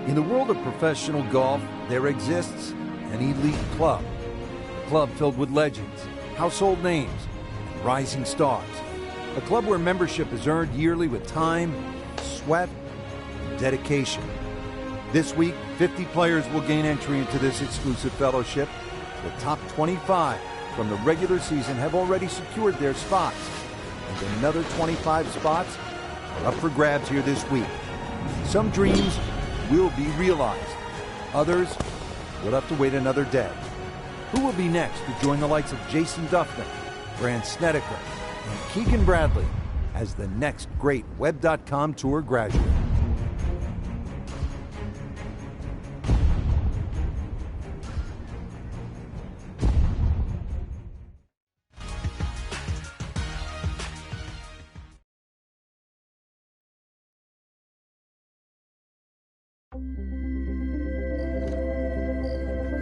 In the world of professional golf, there exists an elite club. A club filled with legends, household names, and rising stars. A club where membership is earned yearly with time, sweat, and dedication. This week, 50 players will gain entry into this exclusive fellowship. The top 25 from the regular season have already secured their spots, and another 25 spots are up for grabs here this week. Some dreams will be realized. Others will have to wait another day. Who will be next to join the likes of Jason Duffner, Grant Snedeker, and Keegan Bradley as the next great Web.com Tour graduate?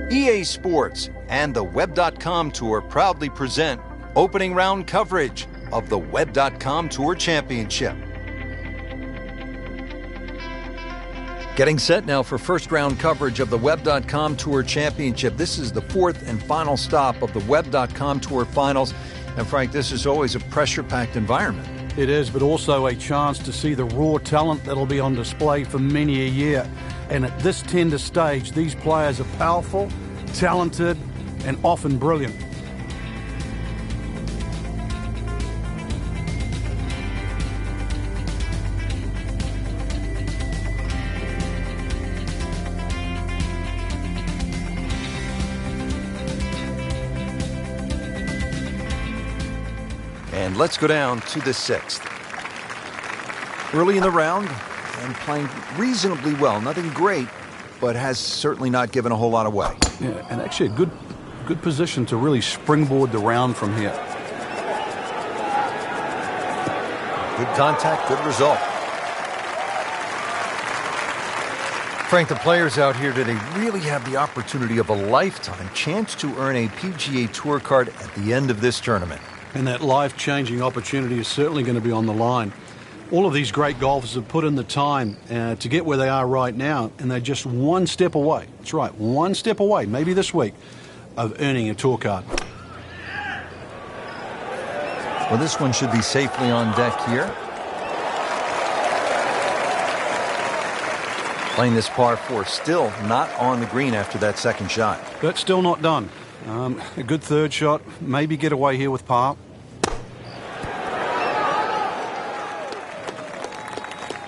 EA Sports and the Web.com Tour proudly present opening round coverage of the Web.com Tour Championship. Getting set now for first round coverage of the Web.com Tour Championship. This is the fourth and final stop of the Web.com Tour Finals. And Frank, this is always a pressure-packed environment. It is, but also a chance to see the raw talent that'll be on display for many a year. And at this tender stage, these players are powerful, talented, and often brilliant. And let's go down to the sixth. Early in the round and playing reasonably well. Nothing great, but has certainly not given a whole lot away. Yeah, and actually a good position to really springboard the round from here. Good contact, good result. Frank, the players out here today really have the opportunity of a lifetime chance to earn a PGA Tour card at the end of this tournament. And that life-changing opportunity is certainly going to be on the line. All of these great golfers have put in the time to get where they are right now, and they're just one step away. That's right, one step away, maybe this week, of earning a tour card. Well, this one should be safely on deck here. Playing this par 4, still not on the green after that second shot. But still not done. A good third shot, maybe get away here with par.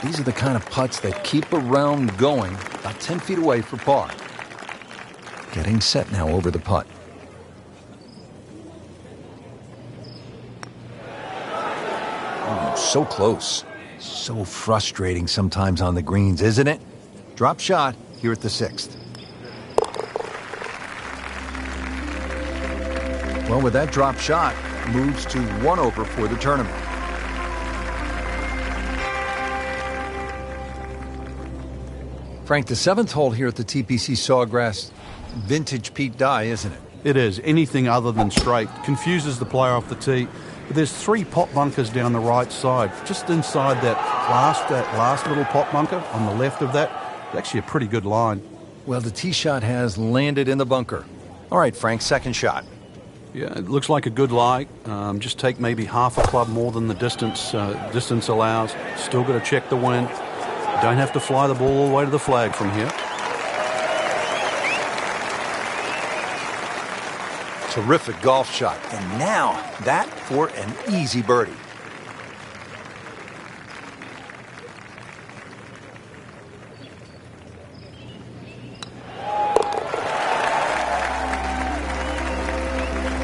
These are the kind of putts that keep a round going about 10 feet away for par. Getting set now over the putt. Oh, so close. So frustrating sometimes on the greens, isn't it? Drop shot here at the sixth. Well, with that drop shot, moves to 1 over for the tournament. Frank, the seventh hole here at the TPC Sawgrass, vintage Pete Dye, isn't it? It is. Anything other than straight. Confuses the player off the tee. But there's 3 pot bunkers down the right side. Just inside that last little pot bunker on the left of that. It's actually a pretty good line. Well, the tee shot has landed in the bunker. All right, Frank, second shot. Yeah, it looks like a good lie. Just take maybe half a club more than the distance allows. Still got to check the wind. Don't have to fly the ball all the way to the flag from here. Terrific golf shot. And now that for an easy birdie.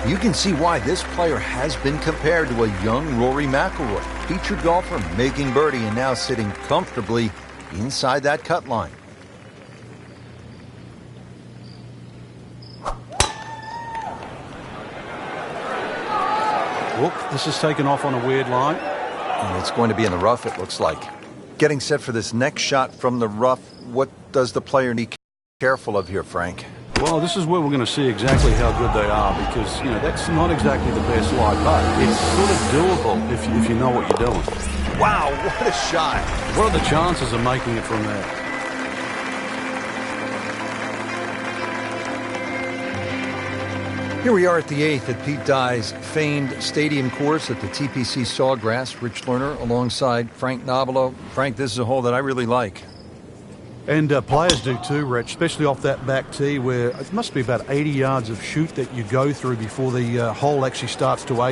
You can see why this player has been compared to a young Rory McIlroy, featured golfer making birdie and now sitting comfortably inside that cut line. Look, this is taken off on a weird line. And it's going to be in the rough, it looks like. Getting set for this next shot from the rough, what does the player need to be careful of here, Frank? Well, this is where we're going to see exactly how good they are, because, you know, that's not exactly the best lie, but it's sort of doable if you know what you're doing. Wow, what a shot. What are the chances of making it from there? Here we are at the 8th at Pete Dye's famed stadium course at the TPC Sawgrass. Rich Lerner alongside Frank Nobilo. Frank, this is a hole that I really like. And players do too, Rich, especially off that back tee where it must be about 80 yards of shoot that you go through before the hole actually starts to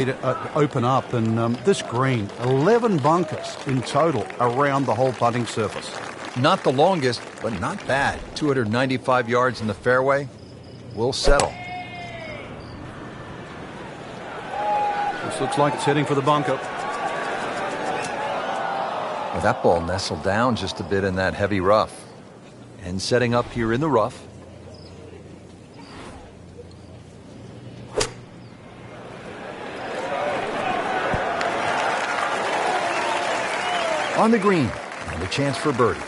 open up. And this green, 11 bunkers in total around the whole putting surface. Not the longest, but not bad. 295 yards in the fairway. We'll settle. This looks like it's heading for the bunker. Well, that ball nestled down just a bit in that heavy rough. And setting up here in the rough. On the green, and a chance for birdie.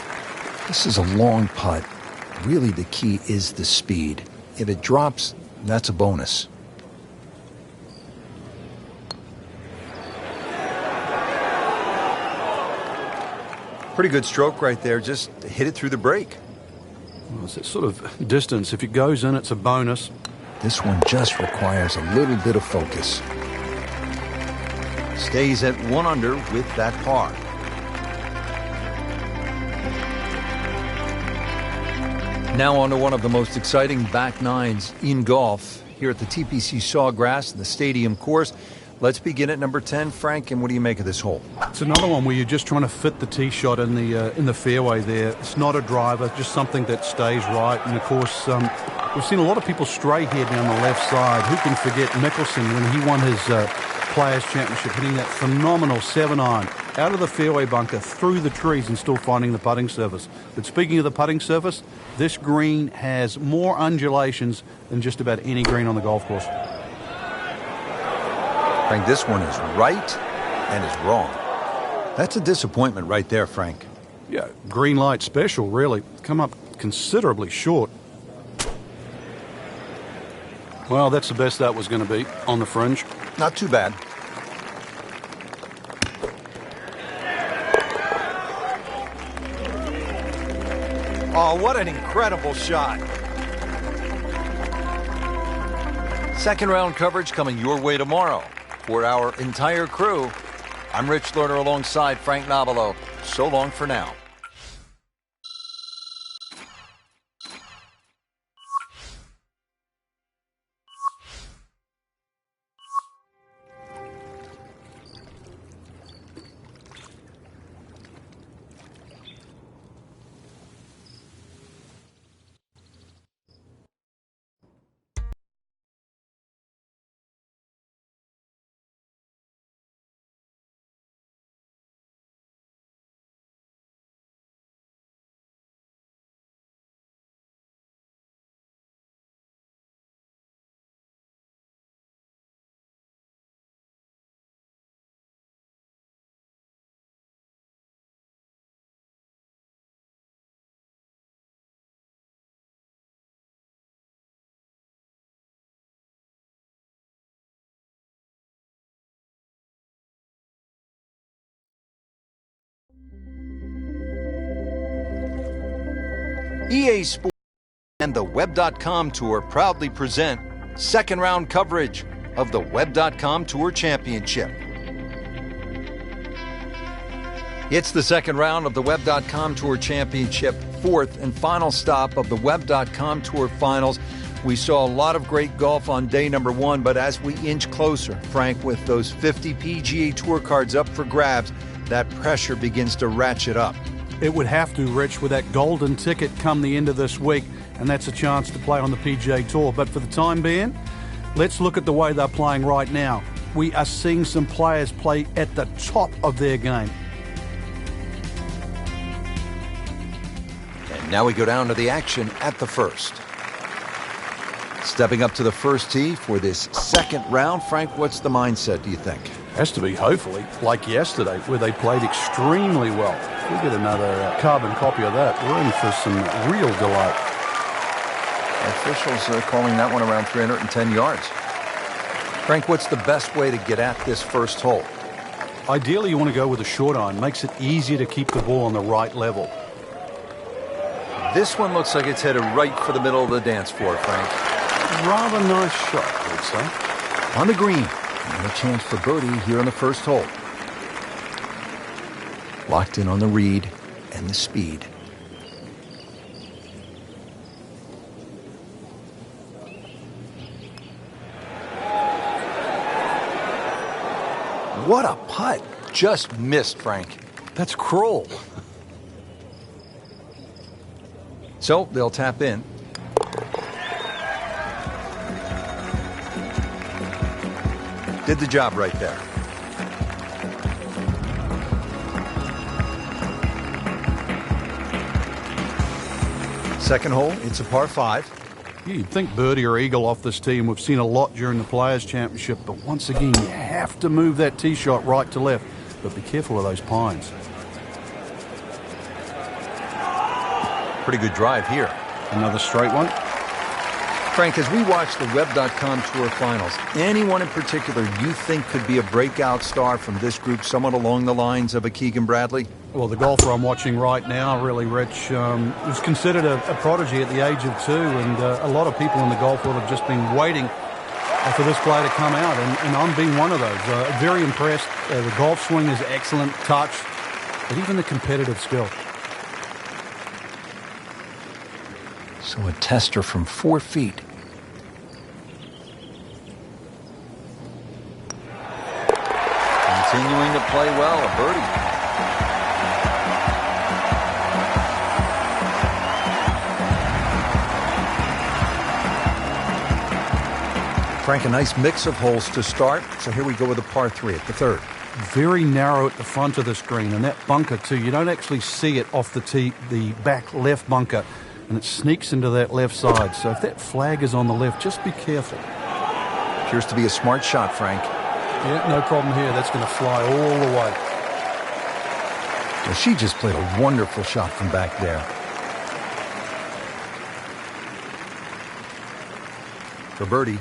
This is a long putt. Really, the key is the speed. If it drops, that's a bonus. Pretty good stroke right there. Just hit it through the break. Well, it's that sort of distance. If it goes in, it's a bonus. This one just requires a little bit of focus. Stays at 1 under with that par. Now on to one of the most exciting back nines in golf here at the TPC Sawgrass, the stadium course. Let's begin at number 10. Frank, and what do you make of this hole? It's another one where you're just trying to fit the tee shot in the fairway there. It's not a driver, just something that stays right. And, of course, we've seen a lot of people stray here down the left side. Who can forget Mickelson when he won his Players' Championship, hitting that phenomenal 7-iron out of the fairway bunker, through the trees and still finding the putting surface. But speaking of the putting surface, this green has more undulations than just about any green on the golf course. Frank, this one is right and is wrong. That's a disappointment right there, Frank. Yeah, green light special, really. Come up considerably short. Well, that's the best that was going to be on the fringe. Not too bad. Oh, what an incredible shot. Second round coverage coming your way tomorrow. For our entire crew, I'm Rich Lerner alongside Frank Nobilo. So long for now. EA Sports and the Web.com Tour proudly present second round coverage of the Web.com Tour Championship. It's the second round of the Web.com Tour Championship, fourth and final stop of the Web.com Tour Finals. We saw a lot of great golf on day number 1, but as we inch closer, Frank, with those 50 PGA Tour cards up for grabs, that pressure begins to ratchet up. It would have to, Rich, with that golden ticket come the end of this week, and that's a chance to play on the PGA Tour. But for the time being, let's look at the way they're playing right now. We are seeing some players play at the top of their game. And now we go down to the action at the first. Stepping up to the first tee for this second round, Frank, what's the mindset, do you think? Has to be, hopefully, like yesterday, where they played extremely well. If we get another carbon copy of that, we're in for some real delight. Officials are calling that one around 310 yards. Frank, what's the best way to get at this first hole? Ideally, you want to go with a short iron. Makes it easier to keep the ball on the right level. This one looks like it's headed right for the middle of the dance floor, Frank. Rather nice shot, I would say. On the green, and a chance for birdie here on the first hole. Locked in on the read and the speed. What a putt. Just missed, Frank. That's cruel. So they'll tap in. Did the job right there. Second hole, it's a par 5. You'd think birdie or eagle off this tee, and we've seen a lot during the Players' Championship, but once again, you have to move that tee shot right to left. But be careful of those pines. Pretty good drive here. Another straight one. Frank, as we watch the Web.com Tour Finals, anyone in particular you think could be a breakout star from this group, someone along the lines of a Keegan Bradley? Well, the golfer I'm watching right now, really, Rich, was considered a prodigy at the age of 2, and a lot of people in the golf world have just been waiting for this player to come out, and I'm being one of those. Very impressed. The golf swing is excellent, touch, but even the competitive skill. So a tester from 4 feet. Continuing to play well, a birdie. Frank, a nice mix of holes to start. So here we go with a par 3 at the third. Very narrow at the front of the screen, and that bunker too, you don't actually see it off the tee, the back left bunker, and it sneaks into that left side. So if that flag is on the left, just be careful. Appears to be a smart shot, Frank. Yeah, no problem here. That's going to fly all the way. Well, she just played a wonderful shot from back there. For birdie.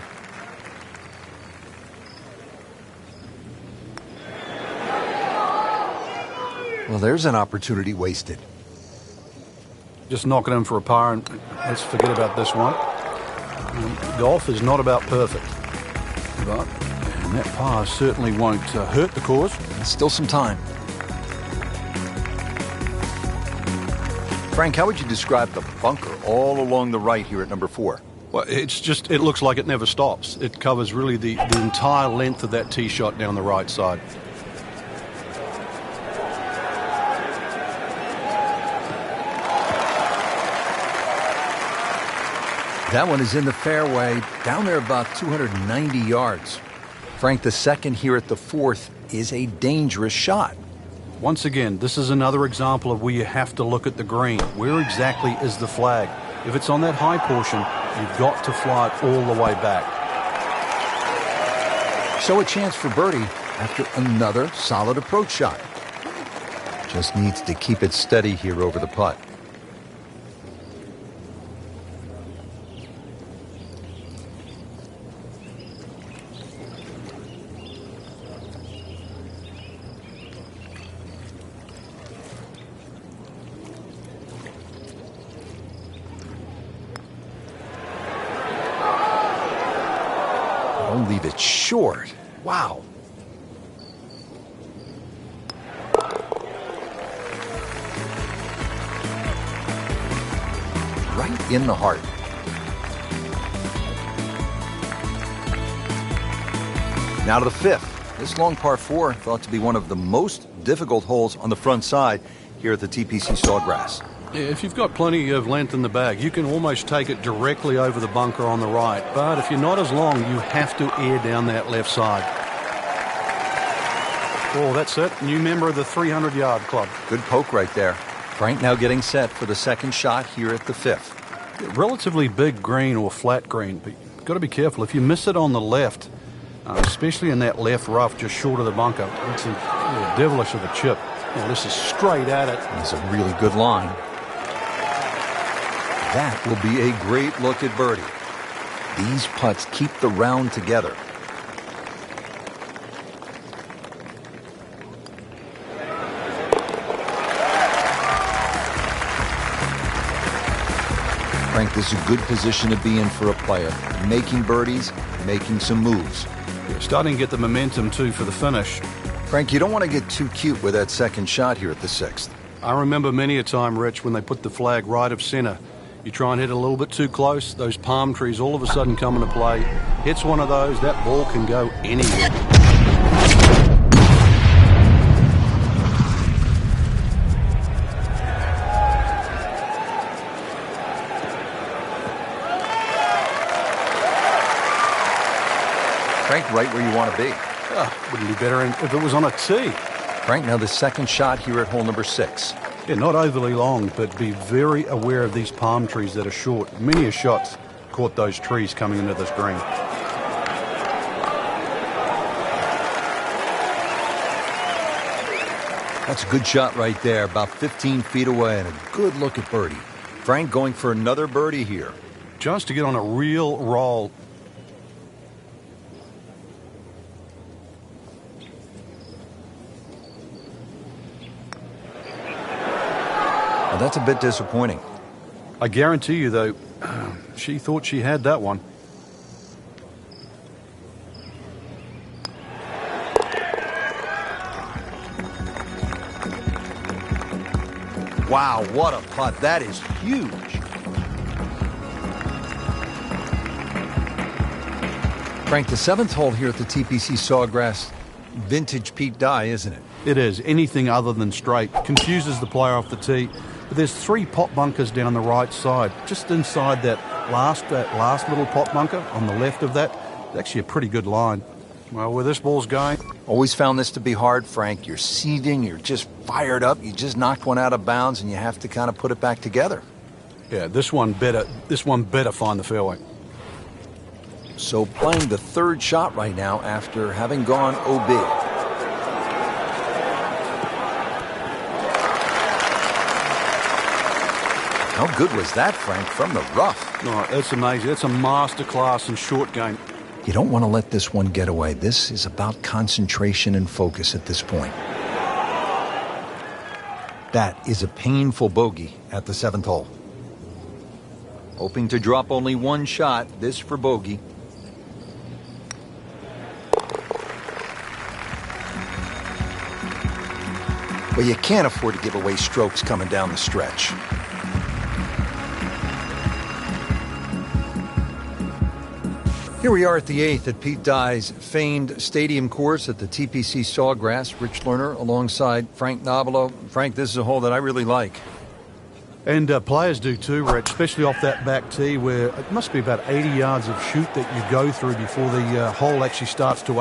Well, there's an opportunity wasted. Just knock it in for a par, and let's forget about this one. Golf is not about perfect, but and that par certainly won't hurt the cause. There's still some time. Frank, how would you describe the bunker all along the right here at number 4? Well, it looks like it never stops. It covers really the entire length of that tee shot down the right side. That one is in the fairway, down there about 290 yards. Frank, the second here at the 4th is a dangerous shot. Once again, this is another example of where you have to look at the green. Where exactly is the flag? If it's on that high portion, you've got to fly it all the way back. So a chance for birdie after another solid approach shot. Just needs to keep it steady here over the putt. Don't leave it short. Wow. Right in the heart. Now to the 5th. This long par 4 thought to be one of the most difficult holes on the front side here at the TPC Sawgrass. Yeah, if you've got plenty of length in the bag, you can almost take it directly over the bunker on the right. But if you're not as long, you have to air down that left side. Oh, that's it. New member of the 300-yard club. Good poke right there. Frank now getting set for the second shot here at the 5th. Relatively big green or flat green, but you've got to be careful. If you miss it on the left, especially in that left rough just short of the bunker, it's a devilish of a chip. Well, this is straight at it. It's a really good line. That will be a great look at birdie. These putts keep the round together. Frank, this is a good position to be in for a player. Making birdies, making some moves. Yeah, starting to get the momentum, too, for the finish. Frank, you don't want to get too cute with that second shot here at the 6th. I remember many a time, Rich, when they put the flag right of center. You try and hit it a little bit too close, those palm trees all of a sudden come into play. Hits one of those, that ball can go anywhere. Frank, right where you want to be. Wouldn't be better if it was on a tee. Frank, now the second shot here at hole number 6. Yeah, not overly long, but be very aware of these palm trees that are short. Many a shot's caught those trees coming into this green. That's a good shot right there, about 15 feet away, and a good look at birdie. Frank going for another birdie here. Just to get on a real roll. Well, that's a bit disappointing. I guarantee you, though, she thought she had that one. Wow, what a putt. That is huge. Frank, the 7th hole here at the TPC Sawgrass, vintage Pete Dye, isn't it? It is. Anything other than straight. Confuses the player off the tee. But there's 3 pot bunkers down the right side. Just inside that last little pot bunker on the left of that. It's actually a pretty good line. Well, where this ball's going... Always found this to be hard, Frank. You're seething, you're just fired up. You just knocked one out of bounds, and you have to kind of put it back together. Yeah, this one better find the fairway. So playing the 3rd shot right now after having gone OB. How good was that, Frank, from the rough? Oh, that's amazing. That's a masterclass in short game. You don't want to let this one get away. This is about concentration and focus at this point. That is a painful bogey at the 7th hole. Hoping to drop only one shot, this for bogey. But you can't afford to give away strokes coming down the stretch. Here we are at the 8th at Pete Dye's famed stadium course at the TPC Sawgrass. Rich Lerner alongside Frank Nobilo. Frank, this is a hole that I really like. And players do too, Rich, especially off that back tee where it must be about 80 yards of shoot that you go through before the hole actually starts to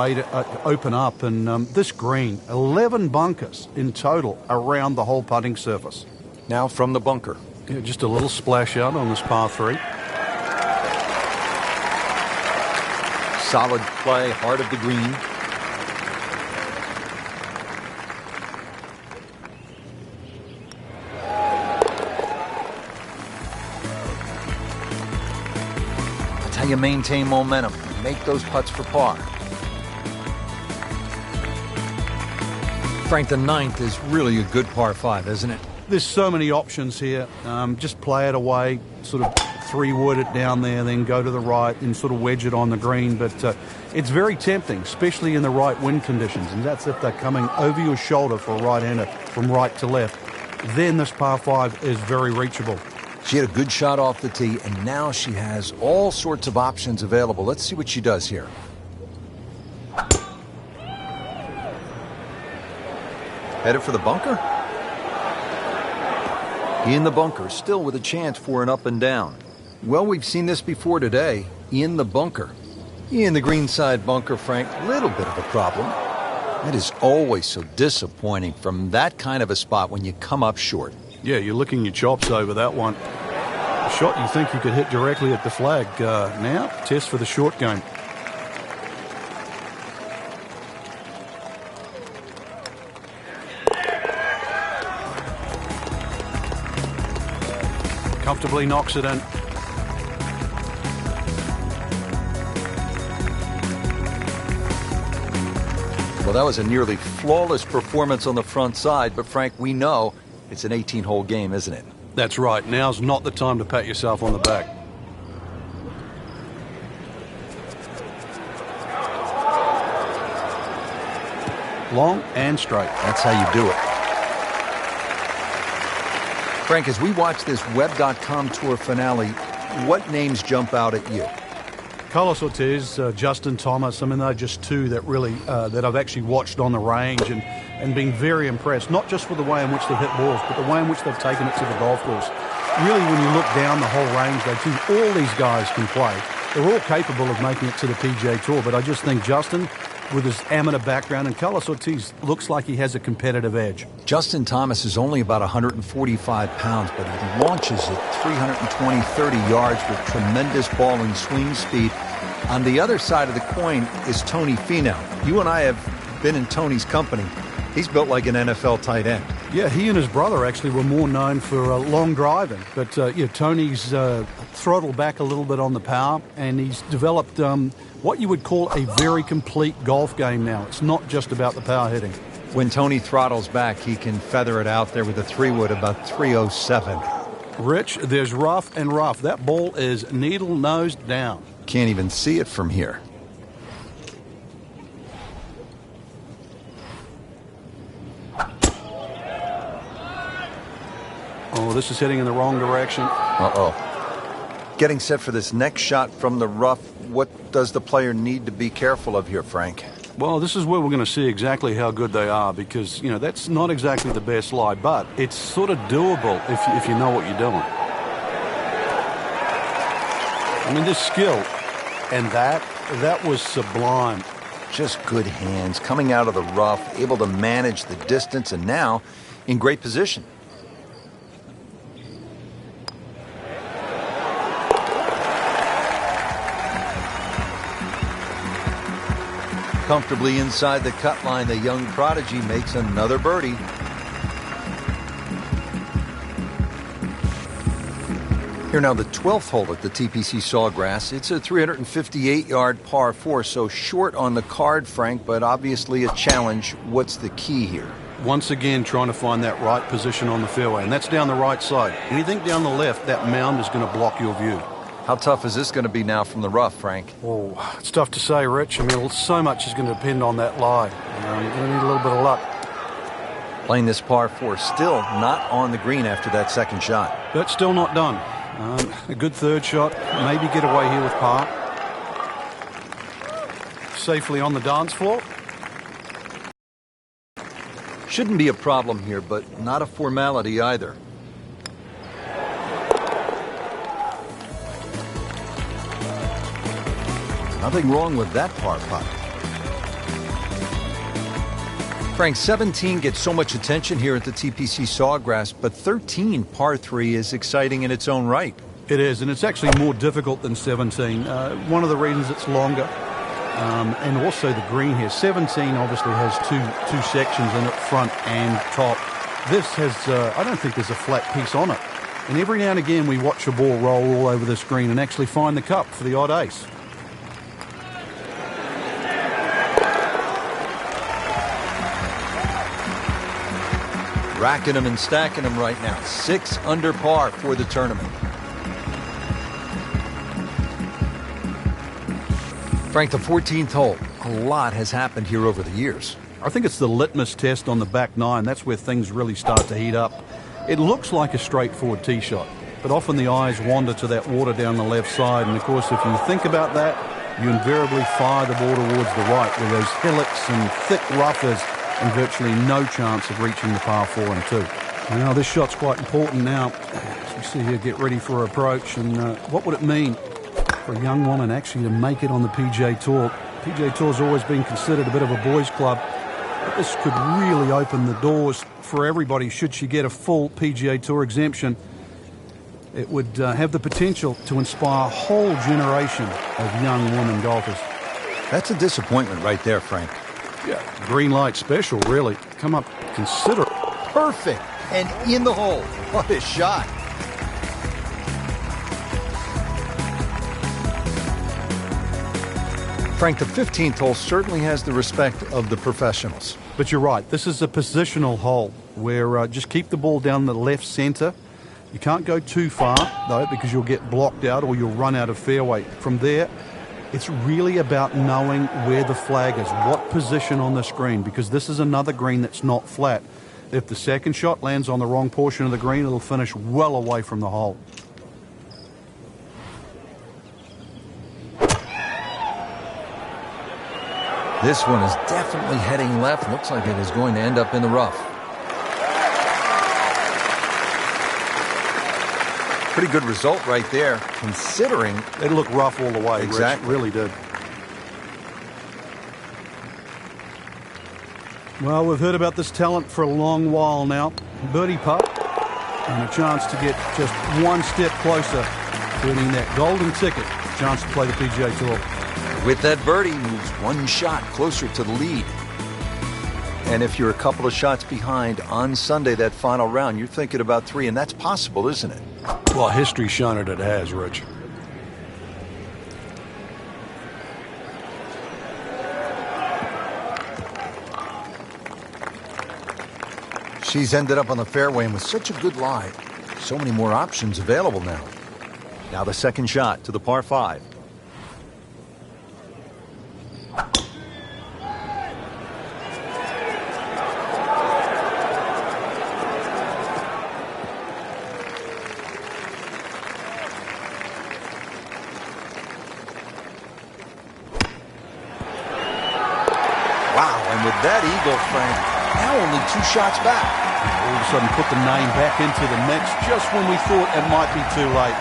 open up. And this green, 11 bunkers in total around the whole putting surface. Now from the bunker. Yeah, just a little splash out on this par 3. Solid play, heart of the green. That's how you maintain momentum. Make those putts for par. Frank, the 9th is really a good par 5, isn't it? There's so many options here. Just play it away, sort of 3-wood it down there, then go to the right and sort of wedge it on the green. But it's very tempting, especially in the right wind conditions. And that's if they're coming over your shoulder for a right-hander from right to left. Then this par 5 is very reachable. She had a good shot off the tee, and now she has all sorts of options available. Let's see what she does here. Headed for the bunker? In the bunker, still with a chance for an up and down. Well, we've seen this before today. In the bunker. In the greenside bunker, Frank, little bit of a problem. That is always so disappointing from that kind of a spot when you come up short. Yeah, you're licking your chops over that one. A shot you think you could hit directly at the flag. Now, test for the short game. Comfortably knocks it in. Well, that was a nearly flawless performance on the front side, but Frank, we know it's an 18-hole game, isn't it? That's right. Now's not the time to pat yourself on the back. Long and straight. That's how you do it. Frank, as we watch this Web.com Tour finale, what names jump out at you? Carlos Ortiz, Justin Thomas, I mean, they're just two that really, that I've actually watched on the range and been very impressed, not just with the way in which they've hit balls, but the way in which they've taken it to the golf course. Really, when you look down the whole range, all these guys can play. They're all capable of making it to the PGA Tour, but I just think Justin, with his amateur background, and Carlos Ortiz looks like he has a competitive edge. Justin Thomas is only about 145 pounds, but he launches at 320, 30 yards with tremendous ball and swing speed. On the other side of the coin is Tony Finau. You and I have been in Tony's company. He's built like an NFL tight end. Yeah, he and his brother actually were more known for long driving. But Tony's throttled back a little bit on the power, and he's developed what you would call a very complete golf game now. It's not just about the power hitting. When Tony throttles back, he can feather it out there with a 3-wood about 307. Rich, there's rough and rough. That ball is needle nose down. Can't even see it from here. Oh, this is heading in the wrong direction. Uh-oh. Getting set for this next shot from the rough, what does the player need to be careful of here, Frank? Well, this is where we're going to see exactly how good they are because, that's not exactly the best lie, but it's sort of doable if you know what you're doing. I mean, this skill, and that was sublime. Just good hands, coming out of the rough, able to manage the distance, and now in great position. Comfortably inside the cut line, the young prodigy makes another birdie. Here now, the 12th hole at the TPC Sawgrass. It's a 358-yard par 4, so short on the card, Frank, but obviously a challenge. What's the key here? Once again, trying to find that right position on the fairway, and that's down the right side. Anything down the left, that mound is going to block your view. How tough is this going to be now from the rough, Frank? Oh, it's tough to say, Rich. I mean, so much is going to depend on that lie. You're going to need a little bit of luck. Playing this par 4, still not on the green after that second shot. But still not done. A good third shot, maybe get away here with par. Safely on the dance floor. Shouldn't be a problem here, but not a formality either. Nothing wrong with that par putt. Frank, 17 gets so much attention here at the TPC Sawgrass, but 13, par 3, is exciting in its own right. It is, and it's actually more difficult than 17. One of the reasons it's longer, and also the green here. 17 obviously has two sections in it, front and top. This has, I don't think there's a flat piece on it. And every now and again we watch a ball roll all over this green and actually find the cup for the odd ace. Racking them and stacking them right now. 6 under par for the tournament. Frank, the 14th hole. A lot has happened here over the years. I think it's the litmus test on the back nine. That's where things really start to heat up. It looks like a straightforward tee shot, but often the eyes wander to that water down the left side. And of course, if you think about that, you invariably fire the ball towards the right, where those hillocks and thick roughers and virtually no chance of reaching the par 4 and 2. Now, this shot's quite important now. As we see here, get ready for approach. And what would it mean for a young woman actually to make it on the PGA Tour? PGA Tour's always been considered a bit of a boys' club. But this could really open the doors for everybody should she get a full PGA Tour exemption. It would have the potential to inspire a whole generation of young women golfers. That's a disappointment right there, Frank. Yeah, green light special, really. Come up considerable. Perfect. And in the hole. What a shot. Frank, the 15th hole certainly has the respect of the professionals. But you're right. This is a positional hole where just keep the ball down the left center. You can't go too far, though, because you'll get blocked out or you'll run out of fairway. From there, it's really about knowing where the flag is, what position on the green, because this is another green that's not flat. If the second shot lands on the wrong portion of the green, it'll finish well away from the hole. This one is definitely heading left. Looks like it is going to end up in the rough. Pretty good result right there, considering it looked rough all the way. Exactly. Rich, really did. Well, we've heard about this talent for a long while now. Birdie putt, and a chance to get just one step closer to winning that golden ticket, chance to play the PGA Tour. With that birdie, moves one shot closer to the lead. And if you're a couple of shots behind on Sunday, that final round, you're thinking about 3, and that's possible, isn't it? Well, history's shown it has, Rich. She's ended up on the fairway, and with such a good lie, so many more options available now. Now the second shot to the par 5. With that eagle, Frank, now only 2 shots back. All of a sudden put the name back into the mix just when we thought it might be too late.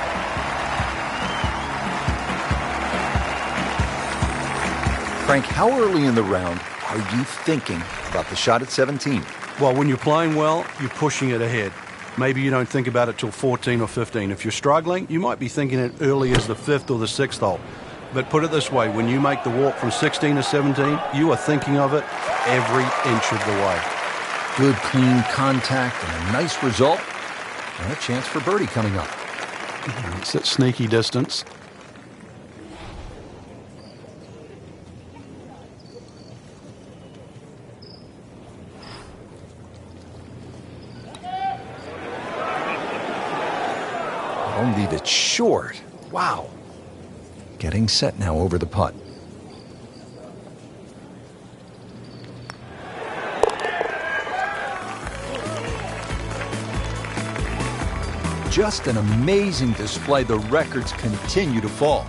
Frank, how early in the round are you thinking about the shot at 17? Well, when you're playing well, you're pushing it ahead. Maybe you don't think about it till 14 or 15. If you're struggling, you might be thinking it early as the 5th or the 6th hole. But put it this way, when you make the walk from 16 to 17, you are thinking of it every inch of the way. Good, clean contact and a nice result. And a chance for birdie coming up. It's at sneaky distance. Don't leave it short. Wow. Getting set now over the putt. Just an amazing display. The records continue to fall.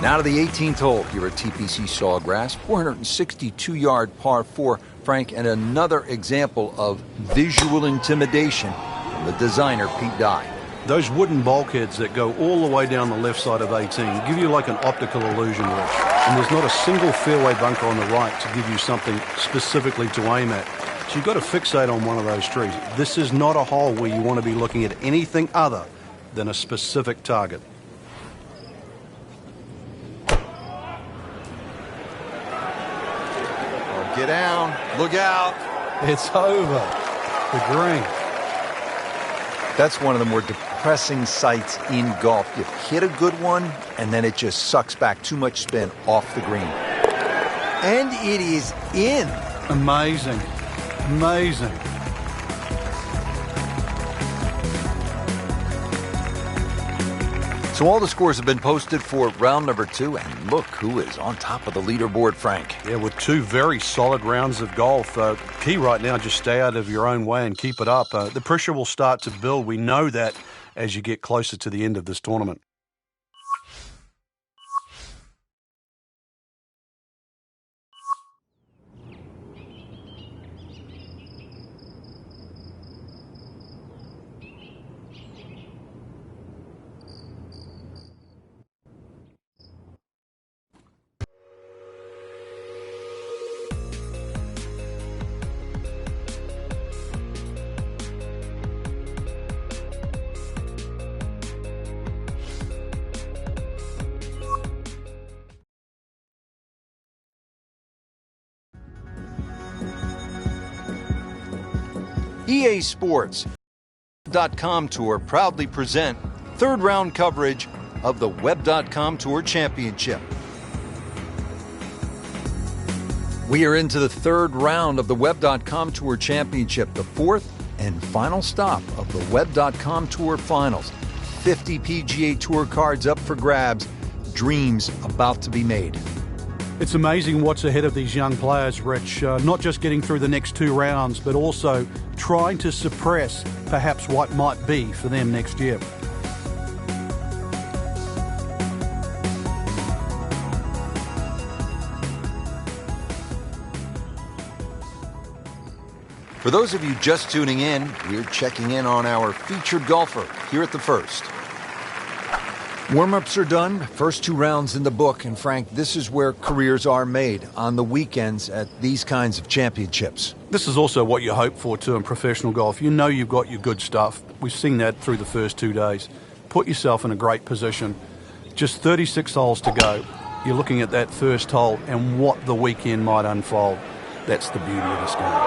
Now to the 18th hole here at TPC Sawgrass. 462-yard par 4, Frank, and another example of visual intimidation from the designer, Pete Dye. Those wooden bulkheads that go all the way down the left side of 18 give you like an optical illusion, Rich. And there's not a single fairway bunker on the right to give you something specifically to aim at. So you've got to fixate on one of those trees. This is not a hole where you want to be looking at anything other than a specific target. Oh, get down. Look out. It's over. The green. That's one of the more depressing sights in golf. You hit a good one, and then it just sucks back too much spin off the green. And it is in. Amazing. Amazing. So all the scores have been posted for round number 2, and look who is on top of the leaderboard, Frank. Yeah, with 2 very solid rounds of golf. Key right now, just stay out of your own way and keep it up. The pressure will start to build. We know that as you get closer to the end of this tournament. EA Sports Web.com Tour proudly present third round coverage of the Web.com Tour Championship. We are into the third round of the Web.com Tour Championship, the 4th and final stop of the Web.com Tour Finals. 50 PGA Tour cards up for grabs. Dreams about to be made. It's amazing what's ahead of these young players, Rich. Not just getting through the next 2 rounds, but also trying to suppress perhaps what might be for them next year. For those of you just tuning in, we're checking in on our featured golfer here at the First. Warm-ups are done, first 2 rounds in the book, and Frank, this is where careers are made, on the weekends at these kinds of championships. This is also what you hope for too in professional golf. You know you've got your good stuff. We've seen that through the first 2 days. Put yourself in a great position. Just 36 holes to go. You're looking at that first hole and what the weekend might unfold. That's the beauty of this game.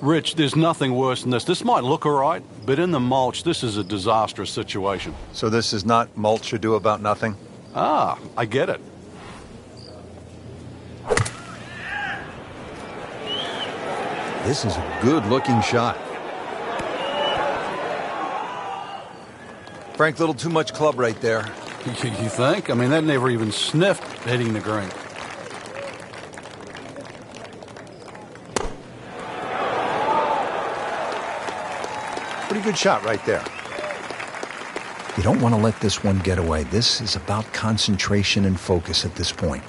Rich, there's nothing worse than this. This might look all right, but in the mulch, this is a disastrous situation. So this is not mulch ado about nothing? Ah, I get it. This is a good-looking shot. Frank, a little too much club right there. You think? I mean, that never even sniffed hitting the green. Pretty good shot right there. You don't want to let this one get away. This is about concentration and focus at this point.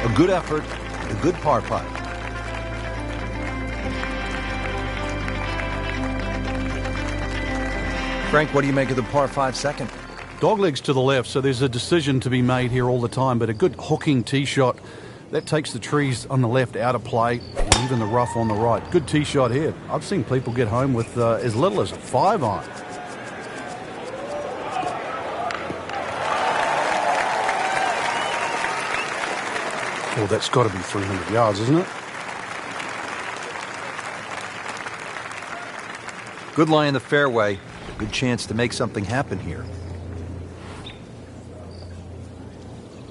A good effort, a good par putt. Frank, what do you make of the par 5 second? Doglegs to the left, so there's a decision to be made here all the time, but a good hooking tee shot, that takes the trees on the left out of play, and even the rough on the right. Good tee shot here. I've seen people get home with as little as a 5-iron. Oh, that's got to be 300 yards, isn't it? Good lie in the fairway. A good chance to make something happen here.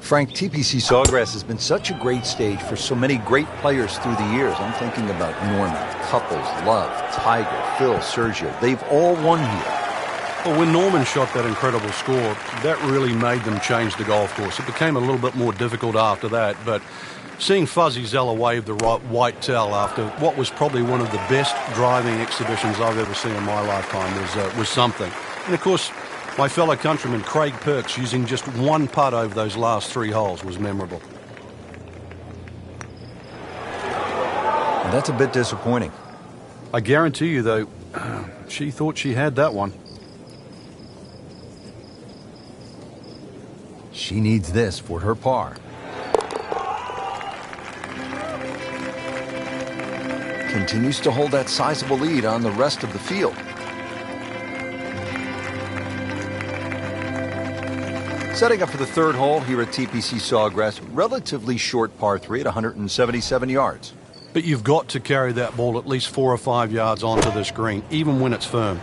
Frank, TPC Sawgrass has been such a great stage for so many great players through the years. I'm thinking about Norman, Couples, Love, Tiger, Phil, Sergio. They've all won here. Well, when Norman shot that incredible score, that really made them change the golf course. It became a little bit more difficult after that, but seeing Fuzzy Zeller wave the white towel after what was probably one of the best driving exhibitions I've ever seen in my lifetime was something. And, of course, my fellow countryman Craig Perks using just 1 putt over those last 3 holes was memorable. Well, that's a bit disappointing. I guarantee you, though, she thought she had that one. She needs this for her par. Continues to hold that sizable lead on the rest of the field. Setting up for the 3rd hole here at TPC Sawgrass, relatively short par 3 at 177 yards. But you've got to carry that ball at least 4 or 5 yards onto this green, even when it's firm.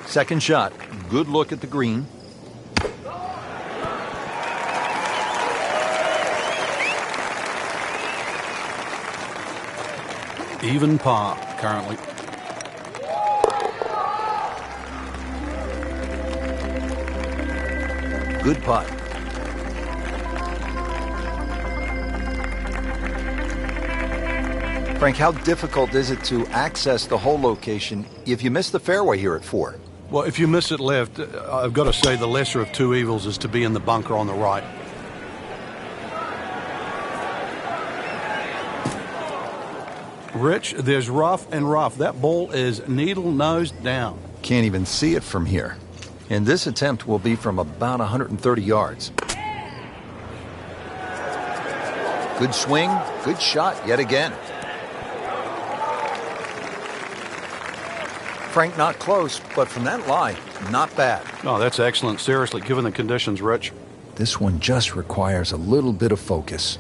Second shot, good look at the green. Even par currently. Good putt. Frank, how difficult is it to access the hole location if you miss the fairway here at 4? Well, if you miss it left, I've got to say the lesser of 2 evils is to be in the bunker on the right. Rich, there's rough and rough. That ball is needle-nose down. Can't even see it from here. And this attempt will be from about 130 yards. Good swing, good shot yet again. Frank, not close, but from that lie, not bad. Oh, that's excellent. Seriously, given the conditions, Rich. This one just requires a little bit of focus.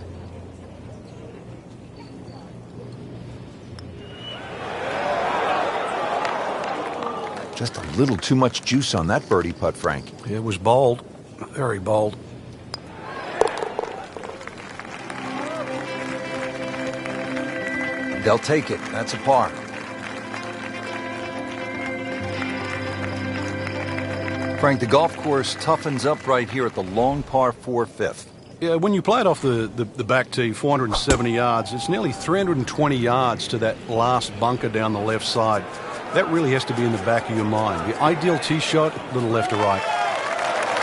Just a little too much juice on that birdie putt, Frank. It was bold, very bold. They'll take it. That's a par. Frank, the golf course toughens up right here at the long par 4 fifth. Yeah, when you play it off the back tee, 470 yards, it's nearly 320 yards to that last bunker down the left side. That really has to be in the back of your mind. The ideal tee shot, a little left to right.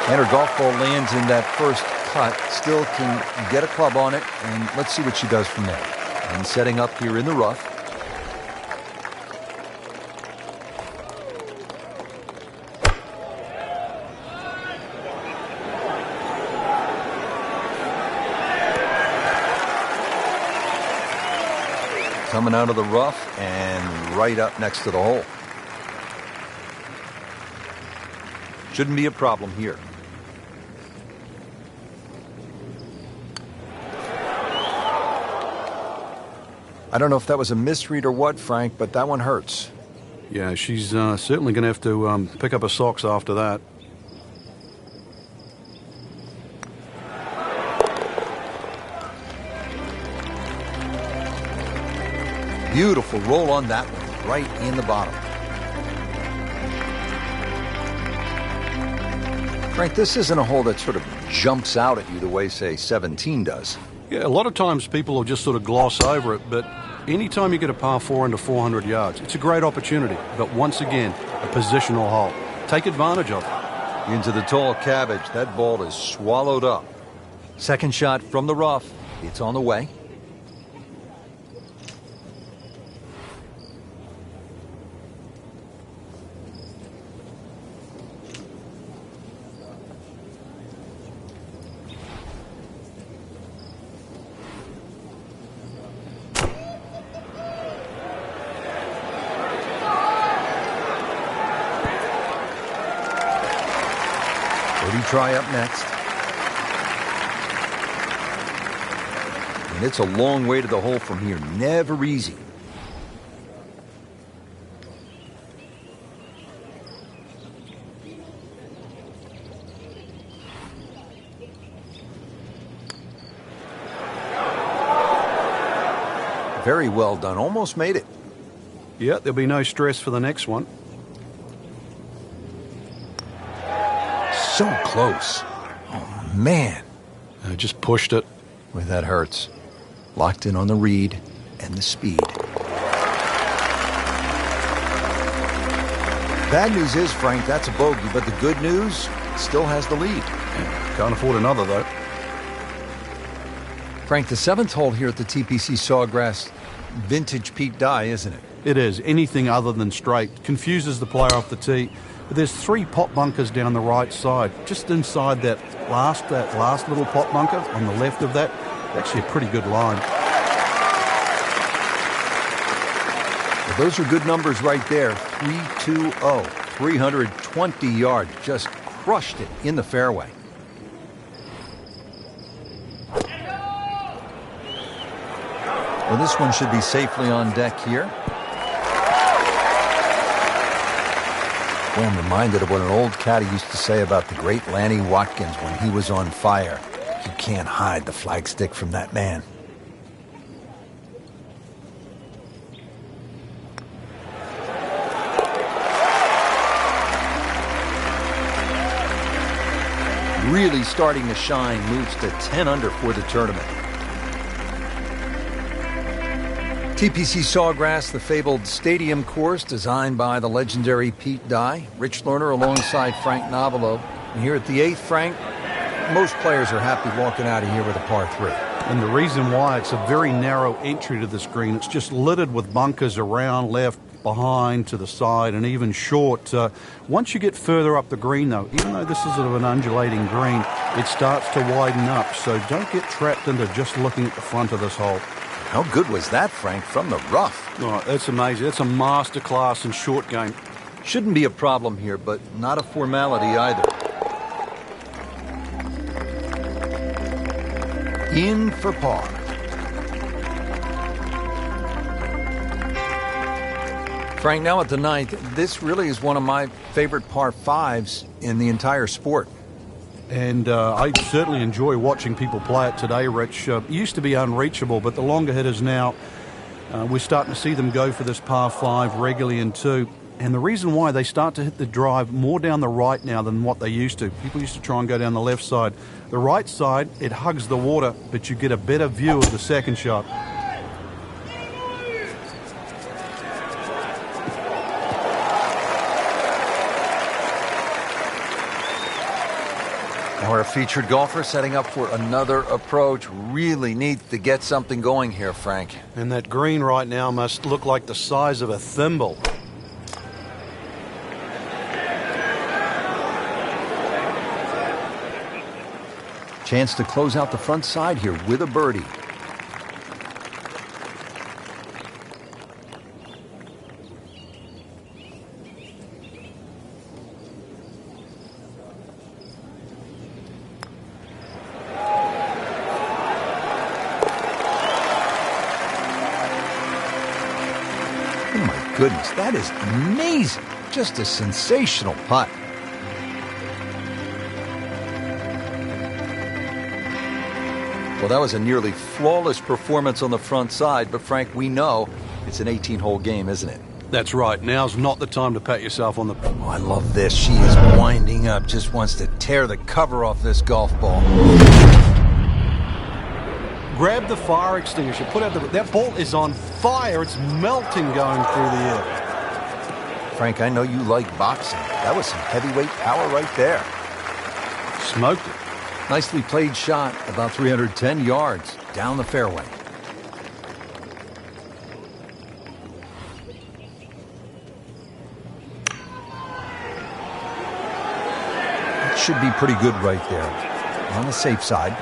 And her golf ball lands in that first cut. Still can get a club on it, and let's see what she does from there. And setting up here in the rough. Coming out of the rough and right up next to the hole. Shouldn't be a problem here. I don't know if that was a misread or what, Frank, but that one hurts. Yeah, she's certainly going to have to pick up her socks after that. Beautiful roll on that one, right in the bottom. Frank, this isn't a hole that sort of jumps out at you the way, say, 17 does. Yeah, a lot of times people will just sort of gloss over it, but anytime you get a par 4 under 400 yards, it's a great opportunity. But once again, a positional hole. Take advantage of it. Into the tall cabbage. That ball is swallowed up. Second shot from the rough. It's on the way. Try up next. And it's a long way to the hole from here. Never easy. Very well done. Almost made it. Yeah, there'll be no stress for the next one. So close. Oh, man. I just pushed it. Boy, that hurts. Locked in on the read and the speed. Bad news is, Frank, that's a bogey, but the good news, still has the lead. Can't afford another, though. Frank, the seventh hole here at the TPC Sawgrass, vintage Pete Dye, isn't it? It is. Anything other than straight. Confuses the player off the tee. But there's 3 pot bunkers down the right side. Just inside that last little pot bunker on the left of that. Actually a pretty good line. Well, those are good numbers right there. 320. 320 yards. Just crushed it in the fairway. Well, this one should be safely on deck here. Well, I'm reminded of what an old caddy used to say about the great Lanny Watkins when he was on fire. You can't hide the flagstick from that man. Really starting to shine, moves to 10 under for the tournament. TPC Sawgrass, the fabled stadium course designed by the legendary Pete Dye. Rich Lerner alongside Frank Novelo. And here at the 8th, Frank, most players are happy walking out of here with a par 3. And the reason why, it's a very narrow entry to this green. It's just littered with bunkers around, left, behind, to the side, and even short. Once you get further up the green, though, even though this is sort of an undulating green, it starts to widen up. So don't get trapped into just looking at the front of this hole. How good was that, Frank, from the rough? Oh, that's amazing. That's a masterclass in short game. Shouldn't be a problem here, but not a formality either. In for par. Frank, now at the ninth, this really is one of my favorite par fives in the entire sport. And I certainly enjoy watching people play it today, Rich. It used to be unreachable, but the longer hitters now, we're starting to see them go for this par 5 regularly in 2. And the reason why they start to hit the drive more down the right now than what they used to. People used to try and go down the left side. The right side, it hugs the water, but you get a better view of the second shot. Now our featured golfer setting up for another approach. Really needs to get something going here, Frank. And that green right now must look like the size of a thimble. Chance to close out the front side here with a birdie. Oh my goodness, that is amazing. Just a sensational putt. Well, that was a nearly flawless performance on the front side, but Frank, we know it's an 18-hole game, isn't it? That's right. Now's not the time to pat yourself on the... Oh, I love this. She is winding up, just wants to tear the cover off this golf ball. Grab the fire extinguisher. Put out the... That ball is on fire. It's melting going through the air. Frank, I know you like boxing. That was some heavyweight power right there. Smoked it. Nicely played shot, about 310 yards down the fairway. That should be pretty good right there. On the safe side.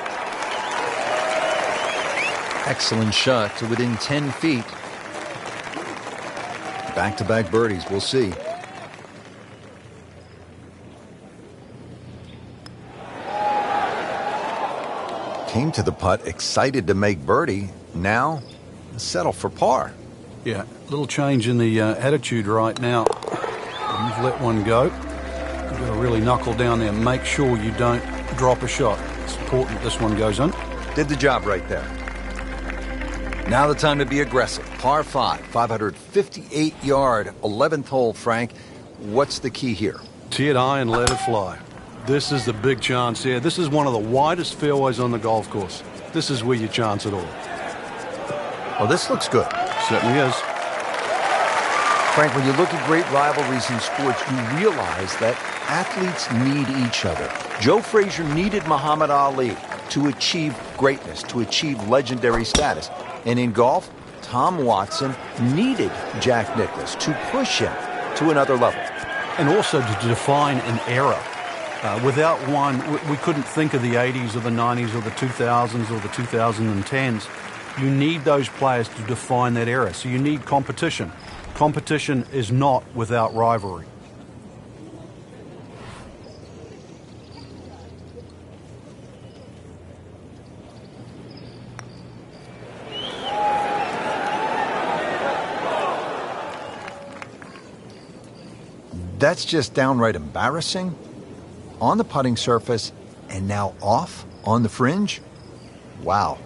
Excellent shot to within 10 feet. Back-to-back birdies, we'll see. Came to the putt, excited to make birdie. Now, settle for par. Yeah, a little change in the attitude right now. You've let one go. You've got to really knuckle down there. Make sure you don't drop a shot. It's important this one goes in. Did the job right there. Now the time to be aggressive. Par 5, 558-yard, 11th hole, Frank. What's the key here? Tee it high and let it fly. This is the big chance here. This is one of the widest fairways on the golf course. This is where you chance it all. Well, this looks good. Certainly is. Frank, when you look at great rivalries in sports, you realize that athletes need each other. Joe Frazier needed Muhammad Ali to achieve greatness, to achieve legendary status. And in golf, Tom Watson needed Jack Nicklaus to push him to another level. And also to define an era. Without one, we couldn't think of the 80s or the 90s or the 2000s or the 2010s. You need those players to define that era. So you need competition. Competition is not without rivalry. That's just downright embarrassing. On the putting surface, and now off on the fringe? Wow.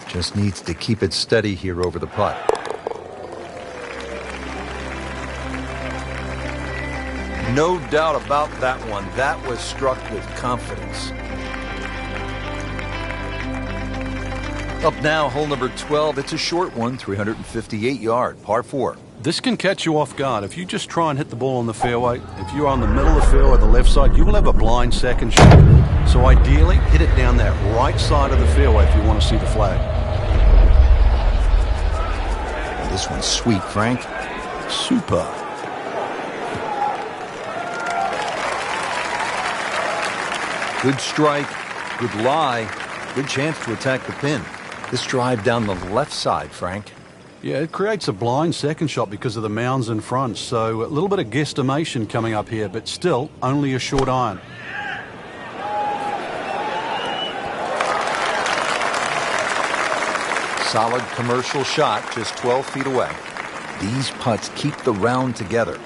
Just needs to keep it steady here over the putt. No doubt about that one. That was struck with confidence. Up now, hole number 12. It's a short one, 358-yard, par 4. This can catch you off guard. If you just try and hit the ball on the fairway, if you're on the middle of the fairway, the left side, you will have a blind second shot. So ideally, hit it down that right side of the fairway if you want to see the flag. This one's sweet, Frank. Super. Good strike, good lie, good chance to attack the pin. This drive down the left side, Frank. Yeah, it creates a blind second shot because of the mounds in front. So a little bit of guesstimation coming up here, but still only a short iron. solid commercial shot just 12 feet away. These putts keep the round together.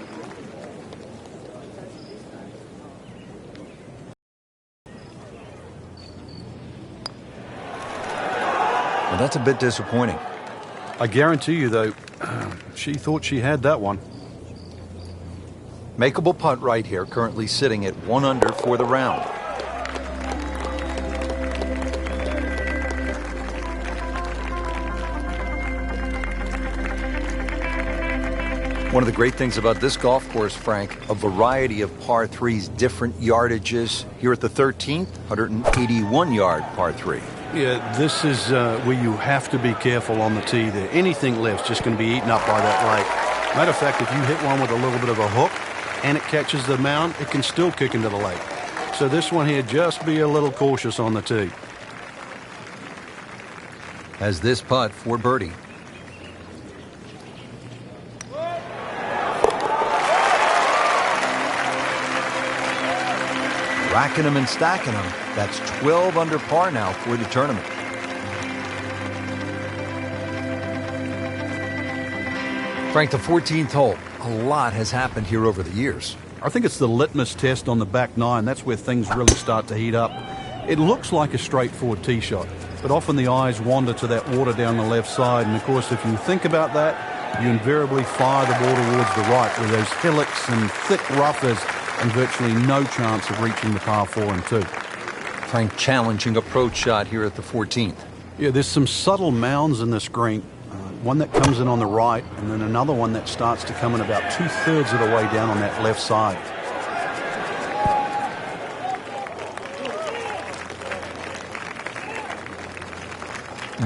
Well, that's a bit disappointing. I guarantee you, though, she thought she had that one. Makeable putt right here, currently sitting at 1 under for the round. One of the great things about this golf course, Frank, a variety of par 3s, different yardages. Here at the 13th, 181-yard par 3. Yeah, this is where you have to be careful on the tee there. Anything left's just going to be eaten up by that lake. Matter of fact, if you hit one with a little bit of a hook and it catches the mound, it can still kick into the lake. So this one here, just be a little cautious on the tee. As this putt for birdie. Racking them and stacking them. That's 12 under par now for the tournament. Frank, the 14th hole. A lot has happened here over the years. I think it's the litmus test on the back nine. That's where things really start to heat up. It looks like a straightforward tee shot, but often the eyes wander to that water down the left side. And of course, if you think about that, you invariably fire the ball towards the right, where those hillocks and thick rough is, and virtually no chance of reaching the par 4 and 2. Frank, challenging approach shot here at the 14th. Yeah, there's some subtle mounds in this green. One that comes in on the right, and then another one that starts to come in about 2/3 of the way down on that left side.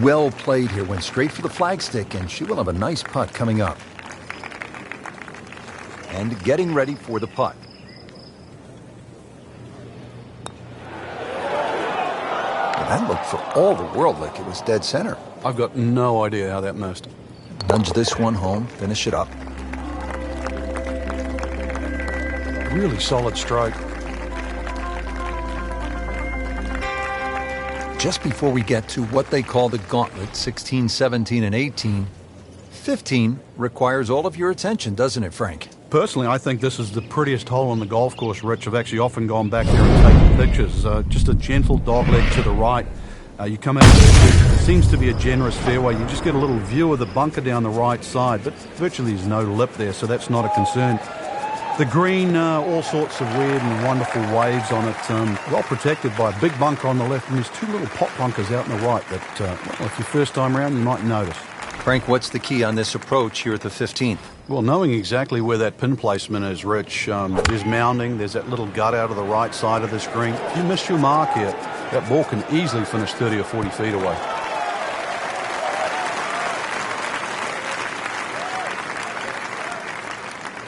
Well played here. Went straight for the flagstick, and she will have a nice putt coming up. And getting ready for the putt. That looked for all the world like it was dead center. I've got no idea how that missed. Nudge this one home, finish it up. Really solid stroke. Just before we get to what they call the gauntlet, 16, 17, and 18, 15 requires all of your attention, doesn't it, Frank? Personally, I think this is the prettiest hole on the golf course, Rich. I've actually often gone back there and taken pictures. Just a gentle dogleg to the right. You come out, it seems to be a generous fairway. You just get a little view of the bunker down the right side, but virtually there's no lip there, so that's not a concern. The green, all sorts of weird and wonderful waves on it, well protected by a big bunker on the left, and there's 2 little pot bunkers out on the right that, well, if your first time around, you might notice. Frank, what's the key on this approach here at the 15th? Well, knowing exactly where that pin placement is, Rich, there's mounding, there's that little gut out of the right side of the screen. If you miss your mark here, that ball can easily finish 30 or 40 feet away.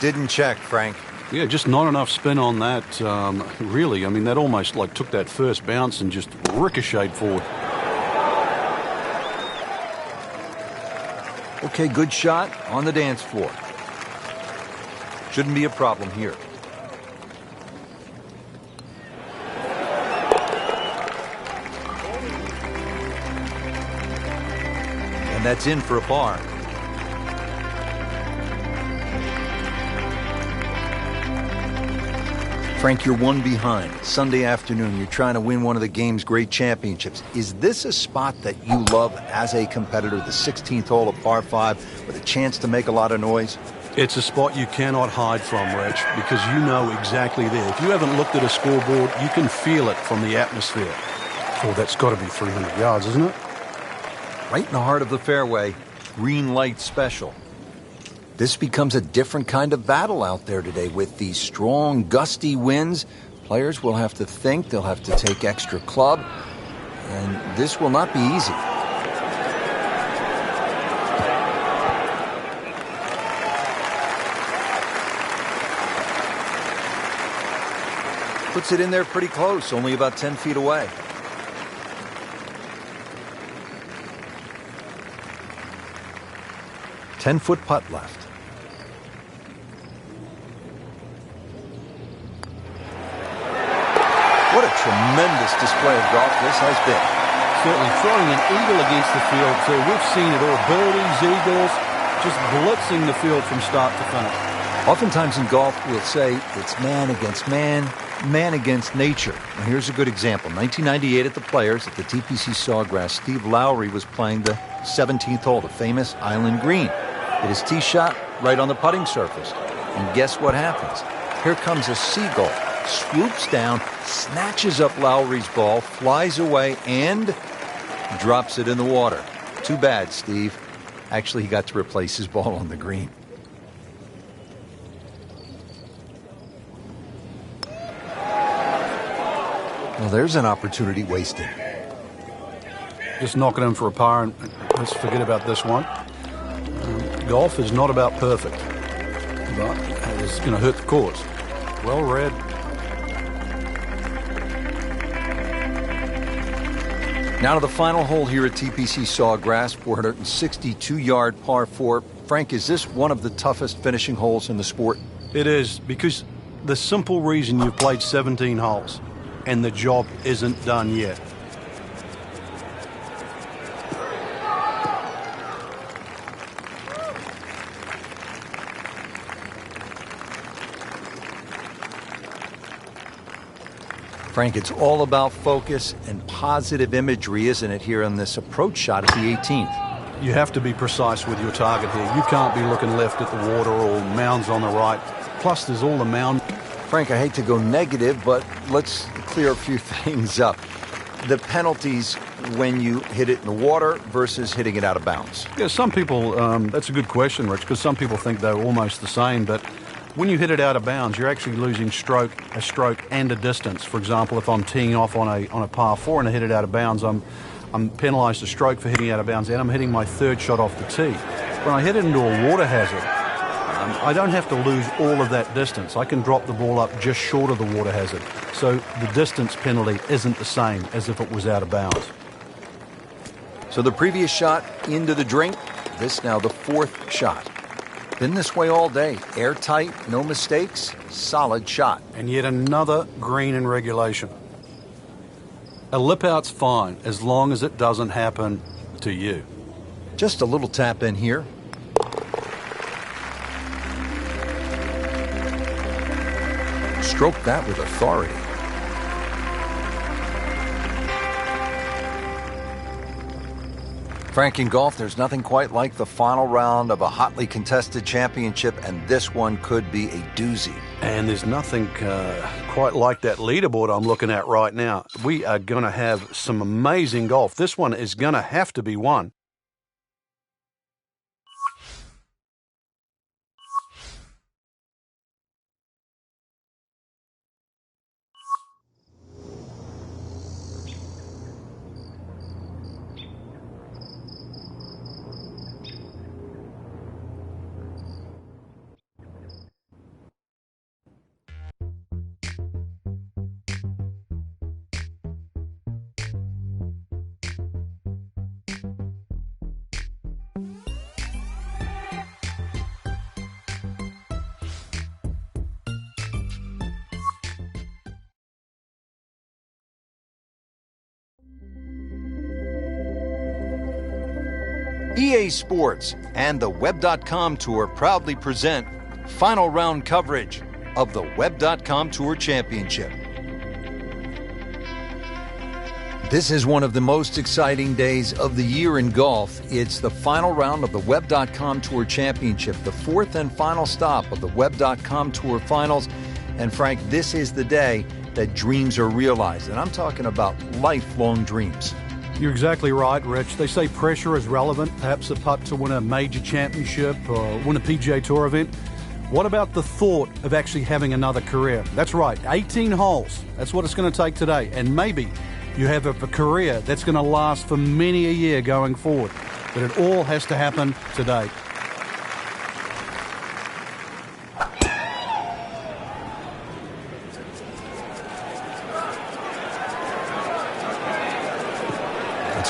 Didn't check, Frank. Yeah, just not enough spin on that, really. I mean, that almost like took that first bounce and just ricocheted forward. Okay, good shot on the dance floor. Shouldn't be a problem here. And that's in for a par. Frank, you're one behind. Sunday afternoon, you're trying to win one of the game's great championships. Is this a spot that you love as a competitor, the 16th hole of par 5, with a chance to make a lot of noise? It's a spot you cannot hide from, Rich, because you know exactly there. If you haven't looked at a scoreboard, you can feel it from the atmosphere. Oh, that's got to be 300 yards, isn't it? Right in the heart of the fairway, green light special. This becomes a different kind of battle out there today with these strong, gusty winds. Players will have to think, they'll have to take extra club, and this will not be easy. Puts it in there pretty close, only about 10 feet away. Ten-foot putt left. What a tremendous display of golf this has been. certainly. Throwing an eagle against the field, too. We've seen it all. Birdies, eagles, just blitzing the field from start to finish. Oftentimes in golf, we'll say it's man against man, man against nature. And here's a good example. 1998 at the Players at the TPC Sawgrass, Steve Lowry was playing the 17th hole, the famous Island Green. Hit his tee shot right on the putting surface. And guess what happens? Here comes a seagull, swoops down, snatches up Lowry's ball, flies away, and drops it in the water. Too bad, Steve. Actually, he got to replace his ball on the green. Well, there's an opportunity wasted. Just knocking him for a par, and let's forget about this one. Golf is not about perfect, but it's going to hurt the cause. Well read. Now to the final hole here at TPC Sawgrass, 462-yard par 4. Frank, is this one of the toughest finishing holes in the sport? It is, because the simple reason you've played 17 holes and the job isn't done yet. Frank, it's all about focus and positive imagery, isn't it, here on this approach shot at the 18th? You have to be precise with your target here. You can't be looking left at the water or mounds on the right. Plus, there's all the mound. Frank, I hate to go negative, but let's clear a few things up. The penalties when you hit it in the water versus hitting it out of bounds. Yeah, some people, that's a good question, Rich, because some people think they're almost the same, but when you hit it out of bounds, you're actually losing a stroke and a distance. For example, if I'm teeing off on a par 4 and I hit it out of bounds, I'm penalised a stroke for hitting out of bounds, and I'm hitting my third shot off the tee. When I hit it into a water hazard, I don't have to lose all of that distance. I can drop the ball up just short of the water hazard. So the distance penalty isn't the same as if it was out of bounds. So the previous shot into the drink, this now the fourth shot. Been this way all day. Airtight, no mistakes, solid shot. And yet another green in regulation. A lip out's fine as long as it doesn't happen to you. Just a little tap in here. Stroke that with authority. Frank, in golf, there's nothing quite like the final round of a hotly contested championship, and this one could be a doozy. And there's nothing quite like that leaderboard I'm looking at right now. We are going to have some amazing golf. This one is going to have to be won. EA Sports and the Web.com Tour proudly present final round coverage of the Web.com Tour Championship. This is one of the most exciting days of the year in golf. It's the final round of the Web.com Tour Championship, the fourth and final stop of the Web.com Tour Finals. And Frank, this is the day that dreams are realized. And I'm talking about lifelong dreams. You're exactly right, Rich. They say pressure is relevant, perhaps a putt to win a major championship or win a PGA Tour event. What about the thought of actually having another career? That's right, 18 holes. That's what it's going to take today. And maybe you have a career that's going to last for many a year going forward. But it all has to happen today.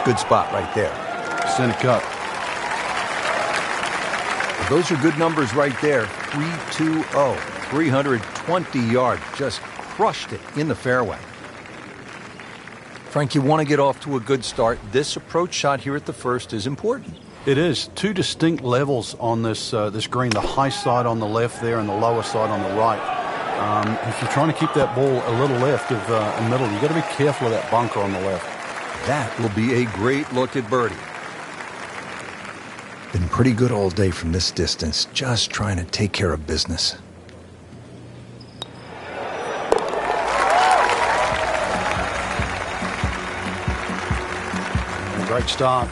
Good spot right there. Center cut. Those are good numbers right there. 320, 320 yards. Just crushed it in the fairway. Frank, you want to get off to a good start. This approach shot here at the first is important. It is. Two distinct levels on this green, the high side on the left there and the lower side on the right. If you're trying to keep that ball a little left of a middle, you've got to be careful of that bunker on the left. That will be a great look at birdie. Been pretty good all day from this distance, just trying to take care of business. Great start.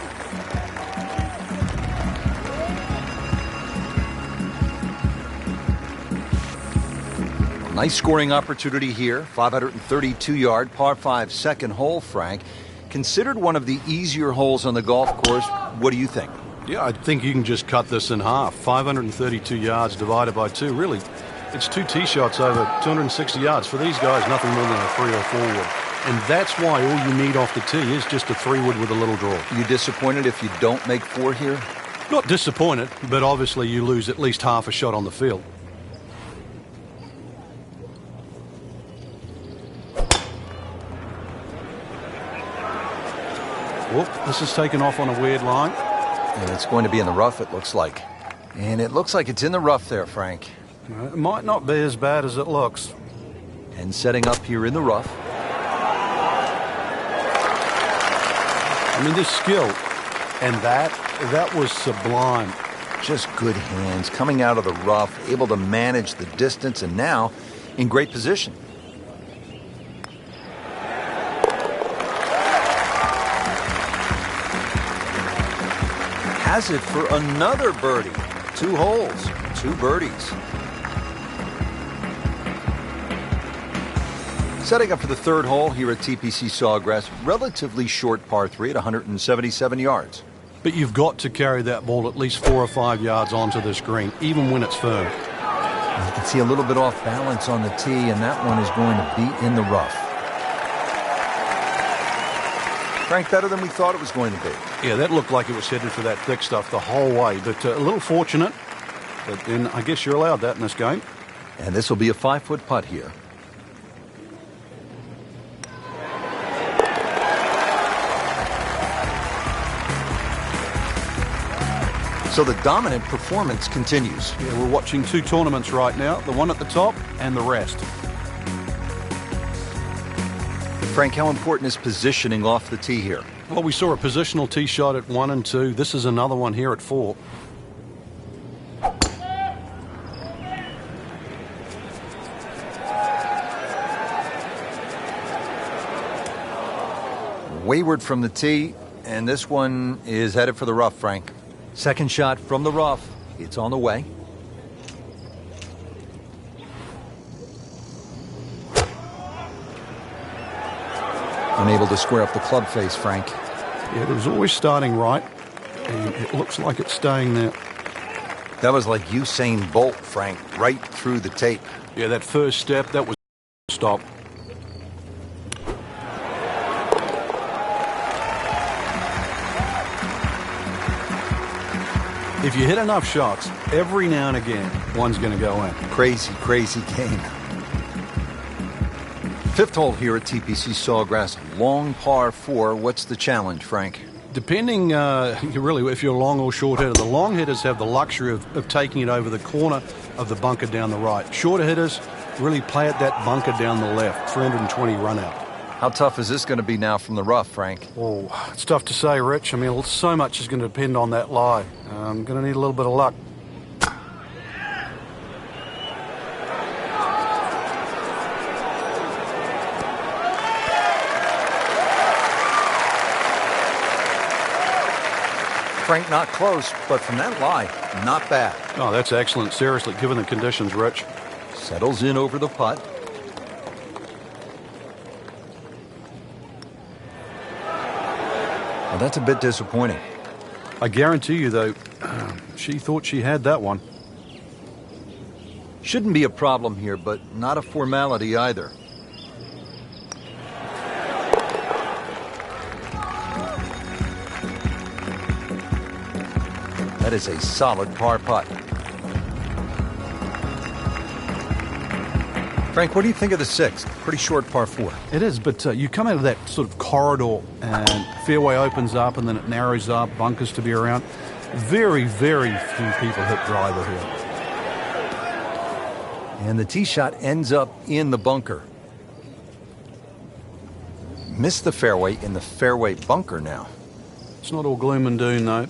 Nice scoring opportunity here. 532-yard par 5 second hole, Frank. Considered one of the easier holes on the golf course. What do you think? Yeah, I think you can just cut this in half. 532 yards divided by 2. Really, it's 2 tee shots over 260 yards. For these guys, nothing more than a 3 or 4 wood. And that's why all you need off the tee is just a 3 wood with a little draw. You disappointed if you don't make 4 here? Not disappointed, but obviously you lose at least half a shot on the field. Whoop, this is taken off on a weird line. And it's going to be in the rough, it looks like. And it looks like it's in the rough there, Frank. It might not be as bad as it looks. And setting up here in the rough. I mean, this skill, and that was sublime. Just good hands, coming out of the rough, able to manage the distance, and now in great position. Has it for another birdie. 2 holes, 2 birdies. Setting up for the third hole here at TPC Sawgrass, relatively short par 3 at 177 yards. But you've got to carry that ball at least 4 or 5 yards onto this green, even when it's firm. You can see a little bit off balance on the tee, and that one is going to be in the rough. Frank, better than we thought it was going to be. Yeah, that looked like it was headed for that thick stuff the whole way, but a little fortunate. But then I guess you're allowed that in this game. And this will be a 5-foot putt here. So the dominant performance continues. Yeah, we're watching 2 tournaments right now, the one at the top and the rest. Frank, how important is positioning off the tee here? Well, we saw a positional tee shot at 1 and 2. This is another one here at 4. Wayward from the tee, and this one is headed for the rough, Frank. Second shot from the rough. It's on the way. Unable to square up the club face, Frank. Yeah, it was always starting right, and it looks like it's staying there. That was like Usain Bolt, Frank, right through the tape. Yeah, that first step, that was stop. If you hit enough shots, every now and again, one's going to go in. Crazy, crazy game. Fifth hole here at TPC Sawgrass, long par 4. What's the challenge, Frank? Depending, really, if you're long or short hitter. The long hitters have the luxury of taking it over the corner of the bunker down the right. Shorter hitters really play at that bunker down the left, 320 run out. How tough is this going to be now from the rough, Frank? Oh, it's tough to say, Rich. I mean, so much is going to depend on that lie. I'm going to need a little bit of luck. Frank, not close, but from that lie, not bad. Oh, that's excellent. Seriously, given the conditions, Rich. Settles in over the putt. Well, that's a bit disappointing. I guarantee you, though, she thought she had that one. Shouldn't be a problem here, but not a formality either. That is a solid par putt. Frank, what do you think of the 6th? Pretty short par 4. It is, but you come out of that sort of corridor and fairway opens up and then it narrows up, bunkers to be around. Very, very few people hit driver here. And the tee shot ends up in the bunker. Missed the fairway in the fairway bunker now. It's not all gloom and doom, though.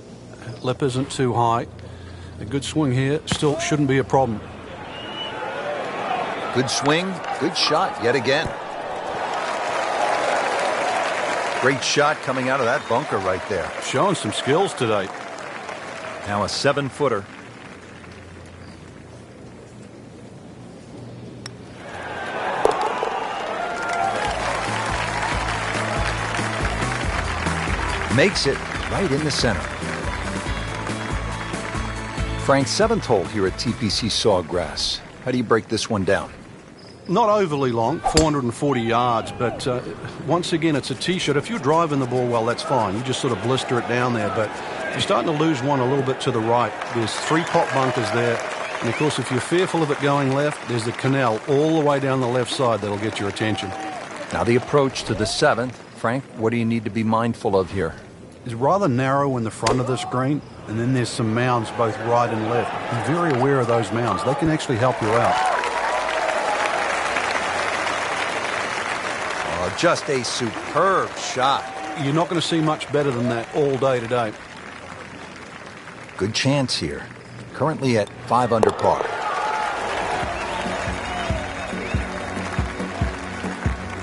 Lip isn't too high. A good swing here still shouldn't be a problem. Good swing, good shot yet again. Great shot coming out of that bunker right there. Showing some skills today. Now a 7-footer. Makes it right in the center. Frank's 7th hole here at TPC Sawgrass. How do you break this one down? Not overly long, 440 yards, but once again, it's a tee shot. If you're driving the ball well, that's fine. You just sort of blister it down there, but you're starting to lose one a little bit to the right. There's 3 pot bunkers there, and of course, if you're fearful of it going left, there's the canal all the way down the left side that'll get your attention. Now the approach to the 7th. Frank, what do you need to be mindful of here? It's rather narrow in the front of this green, and then there's some mounds both right and left. Be very aware of those mounds. They can actually help you out. Just a superb shot. You're not going to see much better than that all day today. Good chance here. Currently at 5 under par.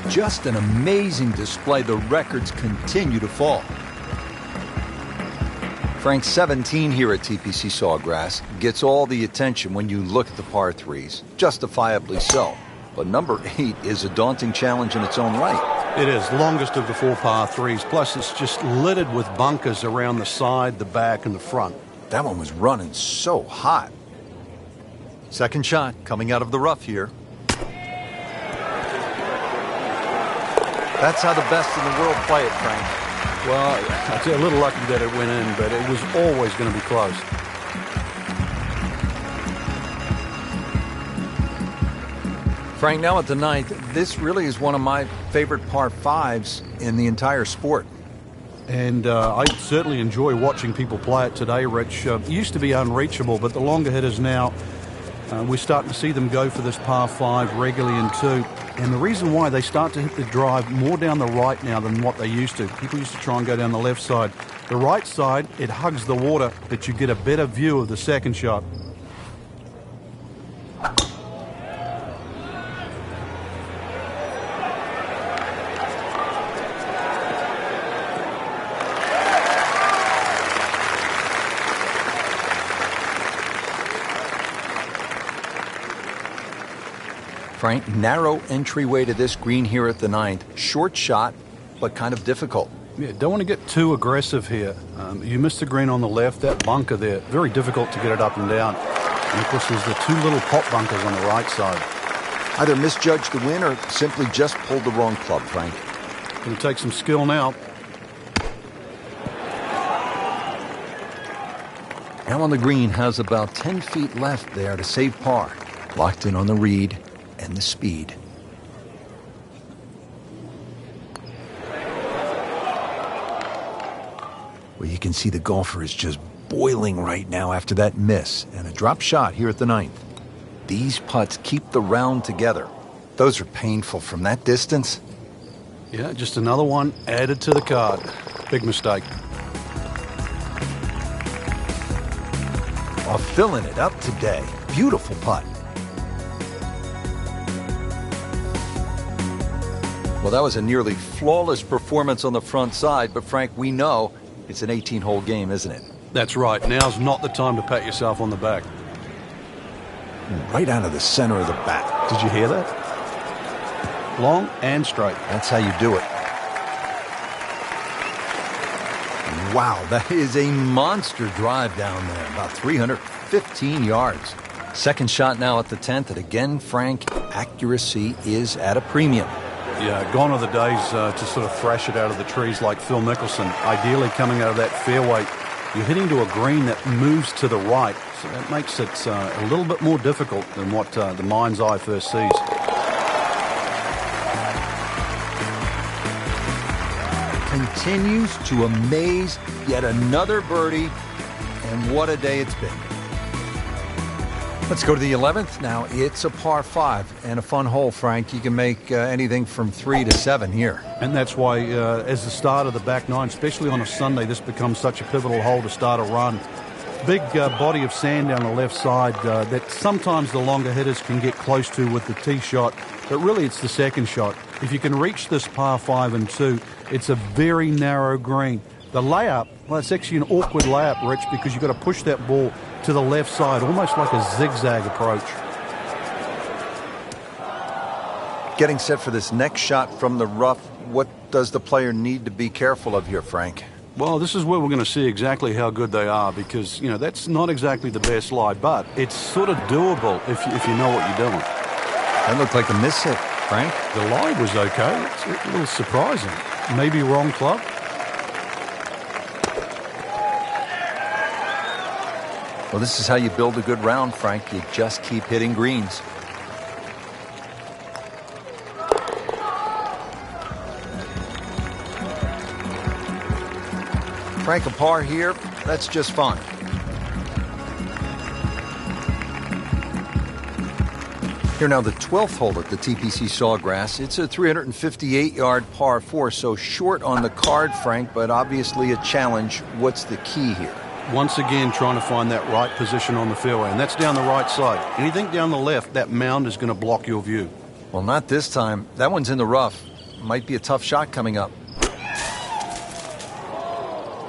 Just an amazing display. The records continue to fall. Frank's 17 here at TPC Sawgrass gets all the attention when you look at the par 3s. Justifiably so. But number 8 is a daunting challenge in its own right. It is, longest of the 4 par 3s. Plus, it's just littered with bunkers around the side, the back, and the front. That one was running so hot. Second shot coming out of the rough here. That's how the best in the world play it, Frank. Well, I'd say a little lucky that it went in, but it was always going to be close. Frank, now at the 9th, this really is one of my favorite par 5s in the entire sport. And I certainly enjoy watching people play it today, Rich. It used to be unreachable, but the longer hitters now, we're starting to see them go for this par 5 regularly in 2. And the reason why they start to hit the drive more down the right now than what they used to. People used to try and go down the left side. The right side, it hugs the water, but you get a better view of the second shot. Frank, narrow entryway to this green here at the 9th. Short shot, but kind of difficult. Yeah, don't want to get too aggressive here. You missed the green on the left, that bunker there. Very difficult to get it up and down. And of course, there's the 2 little pot bunkers on the right side. Either misjudged the win or simply just pulled the wrong club, Frank. Going to take some skill now. Now on the green, has about 10 feet left there to save par. Locked in on the read and the speed. Well, you can see the golfer is just boiling right now after that miss and a drop shot here at the 9th. These putts keep the round together. Those are painful from that distance. Yeah, just another one added to the card. Big mistake. While filling it up today. Beautiful putt. Well, that was a nearly flawless performance on the front side, but Frank, we know it's an 18-hole game, isn't it? That's right. Now's not the time to pat yourself on the back. Right out of the center of the bat. Did you hear that? Long and straight. That's how you do it. Wow, that is a monster drive down there, about 315 yards. Second shot now at the 10th, and again, Frank, accuracy is at a premium. Yeah, gone are the days to sort of thrash it out of the trees like Phil Mickelson. Ideally, coming out of that fairway, you're hitting to a green that moves to the right, so that makes it a little bit more difficult than what the mind's eye first sees. continues to amaze. Yet another birdie, and what a day it's been. Let's go to the 11th. Now, it's a par 5 and a fun hole, Frank. You can make anything from 3 to 7 here. And that's why, as the start of the back nine, especially on a Sunday, this becomes such a pivotal hole to start a run. Big body of sand down the left side that sometimes the longer hitters can get close to with the tee shot, but really it's the second shot. If you can reach this par 5 and 2, it's a very narrow green. The layup, well, it's actually an awkward layup, Rich, because you've got to push that ball to the left side, almost like a zigzag approach. Getting set for this next shot from the rough, what does the player need to be careful of here, Frank? Well, this is where we're going to see exactly how good they are because, you know, that's not exactly the best lie, but it's sort of doable if you know what you're doing. That looked like a miss hit, Frank. The lie was okay. It's a little surprising. Maybe wrong club. Well, this is how you build a good round, Frank. You just keep hitting greens. Frank, a par here, that's just fun. Here now, the 12th hole at the TPC Sawgrass. It's a 358-yard par 4, so short on the card, Frank, but obviously a challenge. What's the key here? Once again, trying to find that right position on the fairway, and that's down the right side. Anything down the left, that mound is going to block your view. Well, not this time. That one's in the rough. Might be a tough shot coming up.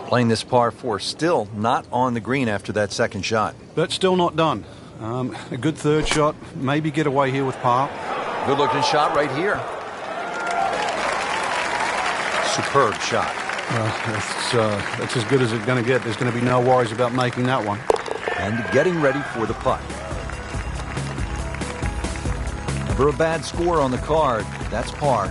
Playing this par 4, still not on the green after that second shot. But still not done. A good third shot, maybe get away here with par. Good looking shot right here. Superb shot. That's as good as it's going to get. There's going to be no worries about making that one. And getting ready for the putt. Never a bad score on the card. That's par.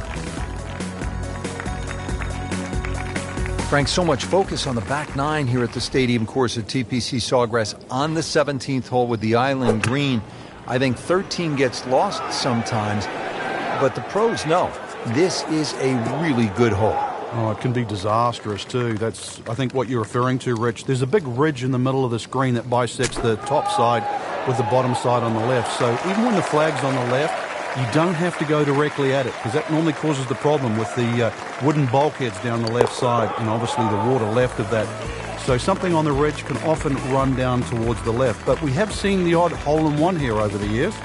Frank, so much focus on the back nine here at the stadium course at TPC Sawgrass on the 17th hole with the island green. I think 13 gets lost sometimes, but the pros know this is a really good hole. Oh, it can be disastrous too. That's, I think, what you're referring to, Rich. There's a big ridge in the middle of this green that bisects the top side with the bottom side on the left. So even when the flag's on the left, you don't have to go directly at it because that normally causes the problem with the wooden bulkheads down the left side and obviously the water left of that. So something on the ridge can often run down towards the left. But we have seen the odd hole-in-one here over the years.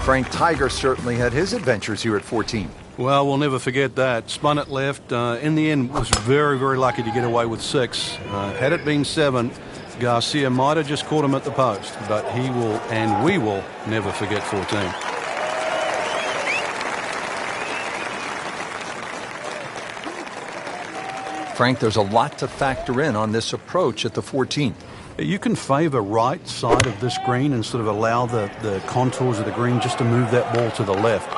Frank, Tiger certainly had his adventures here at 14. Well, we'll never forget that. Spun it left. In the end, was very, very lucky to get away with 6. Had it been 7, Garcia might have just caught him at the post, but he will, and we will, never forget 14. Frank, there's a lot to factor in on this approach at the 14th. You can favor right side of this green and sort of allow the contours of the green just to move that ball to the left.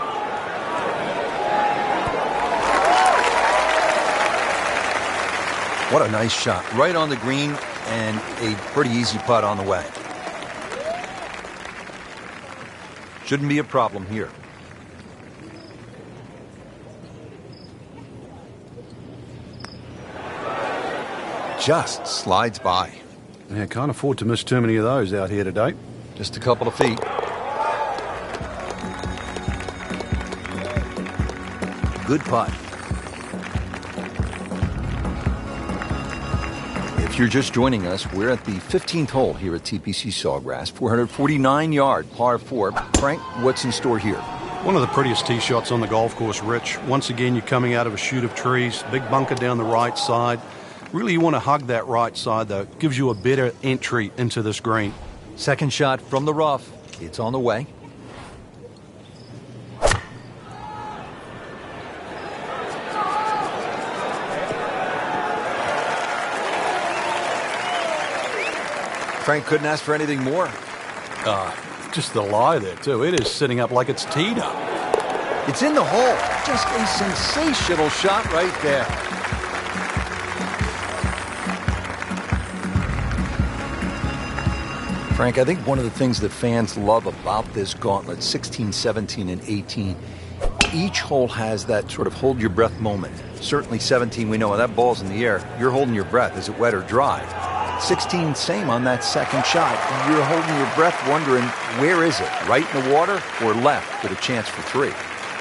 What a nice shot. Right on the green and a pretty easy putt on the way. Shouldn't be a problem here. Just slides by. Yeah, can't afford to miss too many of those out here today. Just a couple of feet. Good putt. If you're just joining us, we're at the 15th hole here at TPC Sawgrass, 449-yard par 4. Frank, what's in store here? One of the prettiest tee shots on the golf course, Rich. Once again, you're coming out of a chute of trees, big bunker down the right side. Really, you want to hug that right side, though. It gives you a better entry into this green. Second shot from the rough. It's on the way. Frank couldn't ask for anything more. Just the lie there, too. It is sitting up like it's teed up. It's in the hole. Just a sensational shot right there. Frank, I think one of the things that fans love about this gauntlet, 16, 17, and 18, Each hole has that sort of hold your breath moment. Certainly 17, we know when that ball's in the air, you're holding your breath. Is it wet or dry? 16, same on that second shot. You're holding your breath wondering, where is it? Right in the water or left with a chance for 3?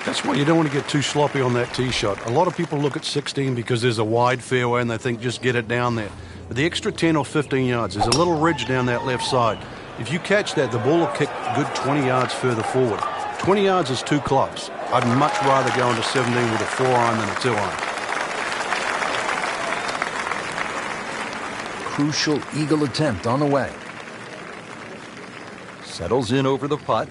That's why you don't want to get too sloppy on that tee shot. A lot of people look at 16 because there's a wide fairway and they think just get it down there. But the extra 10 or 15 yards, there's a little ridge down that left side. If you catch that, the ball will kick a good 20 yards further forward. 20 yards is 2 clubs. I'd much rather go into 17 with a 4-iron than a 2-iron. Crucial eagle attempt on the way. Settles in over the putt.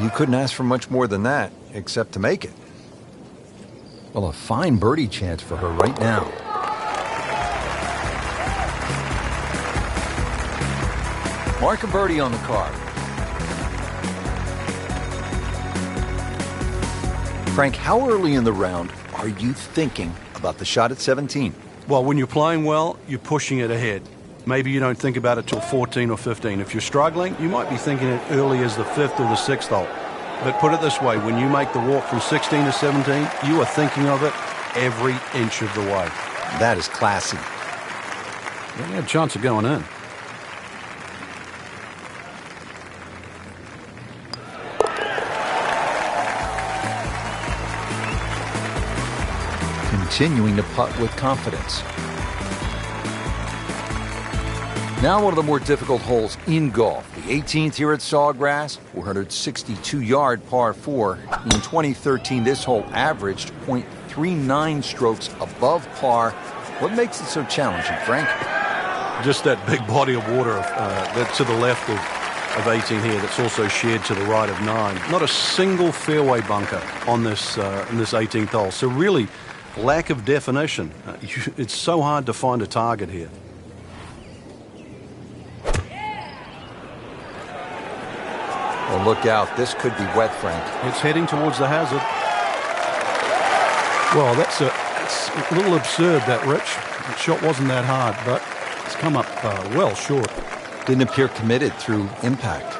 You couldn't ask for much more than that, except to make it. Well, a fine birdie chance for her right now. Mark a birdie on the card. Frank, how early in the round are you thinking about the shot at 17? Well, when you're playing well, you're pushing it ahead. Maybe you don't think about it till 14 or 15. If you're struggling, you might be thinking it early as the 5th or the 6th hole. But put it this way, when you make the walk from 16 to 17, you are thinking of it every inch of the way. That is classy. Yeah, you had a chance of going in. Continuing to putt with confidence. Now one of the more difficult holes in golf. The 18th here at Sawgrass, 462-yard par 4. In 2013, this hole averaged .39 strokes above par. What makes it so challenging, Frank? Just that big body of water that's to the left of 18 here that's also shared to the right of 9. Not a single fairway bunker on this in this 18th hole. So really, lack of definition. It's so hard to find a target here. Well, look out. This could be wet, Frank. It's heading towards the hazard. Well, it's a little absurd, that, Rich. The shot wasn't that hard, but it's come up well short. Didn't appear committed through impact.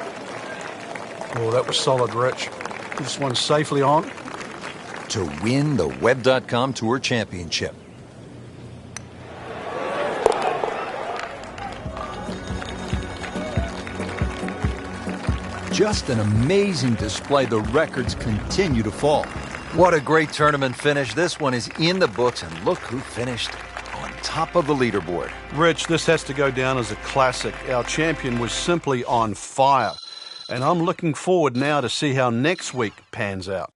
Oh, that was solid, Rich. This one's safely on. To win the Web.com Tour Championship. Just an amazing display. The records continue to fall. What a great tournament finish. This one is in the books, and look who finished on top of the leaderboard. Rich, this has to go down as a classic. Our champion was simply on fire. And I'm looking forward now to see how next week pans out.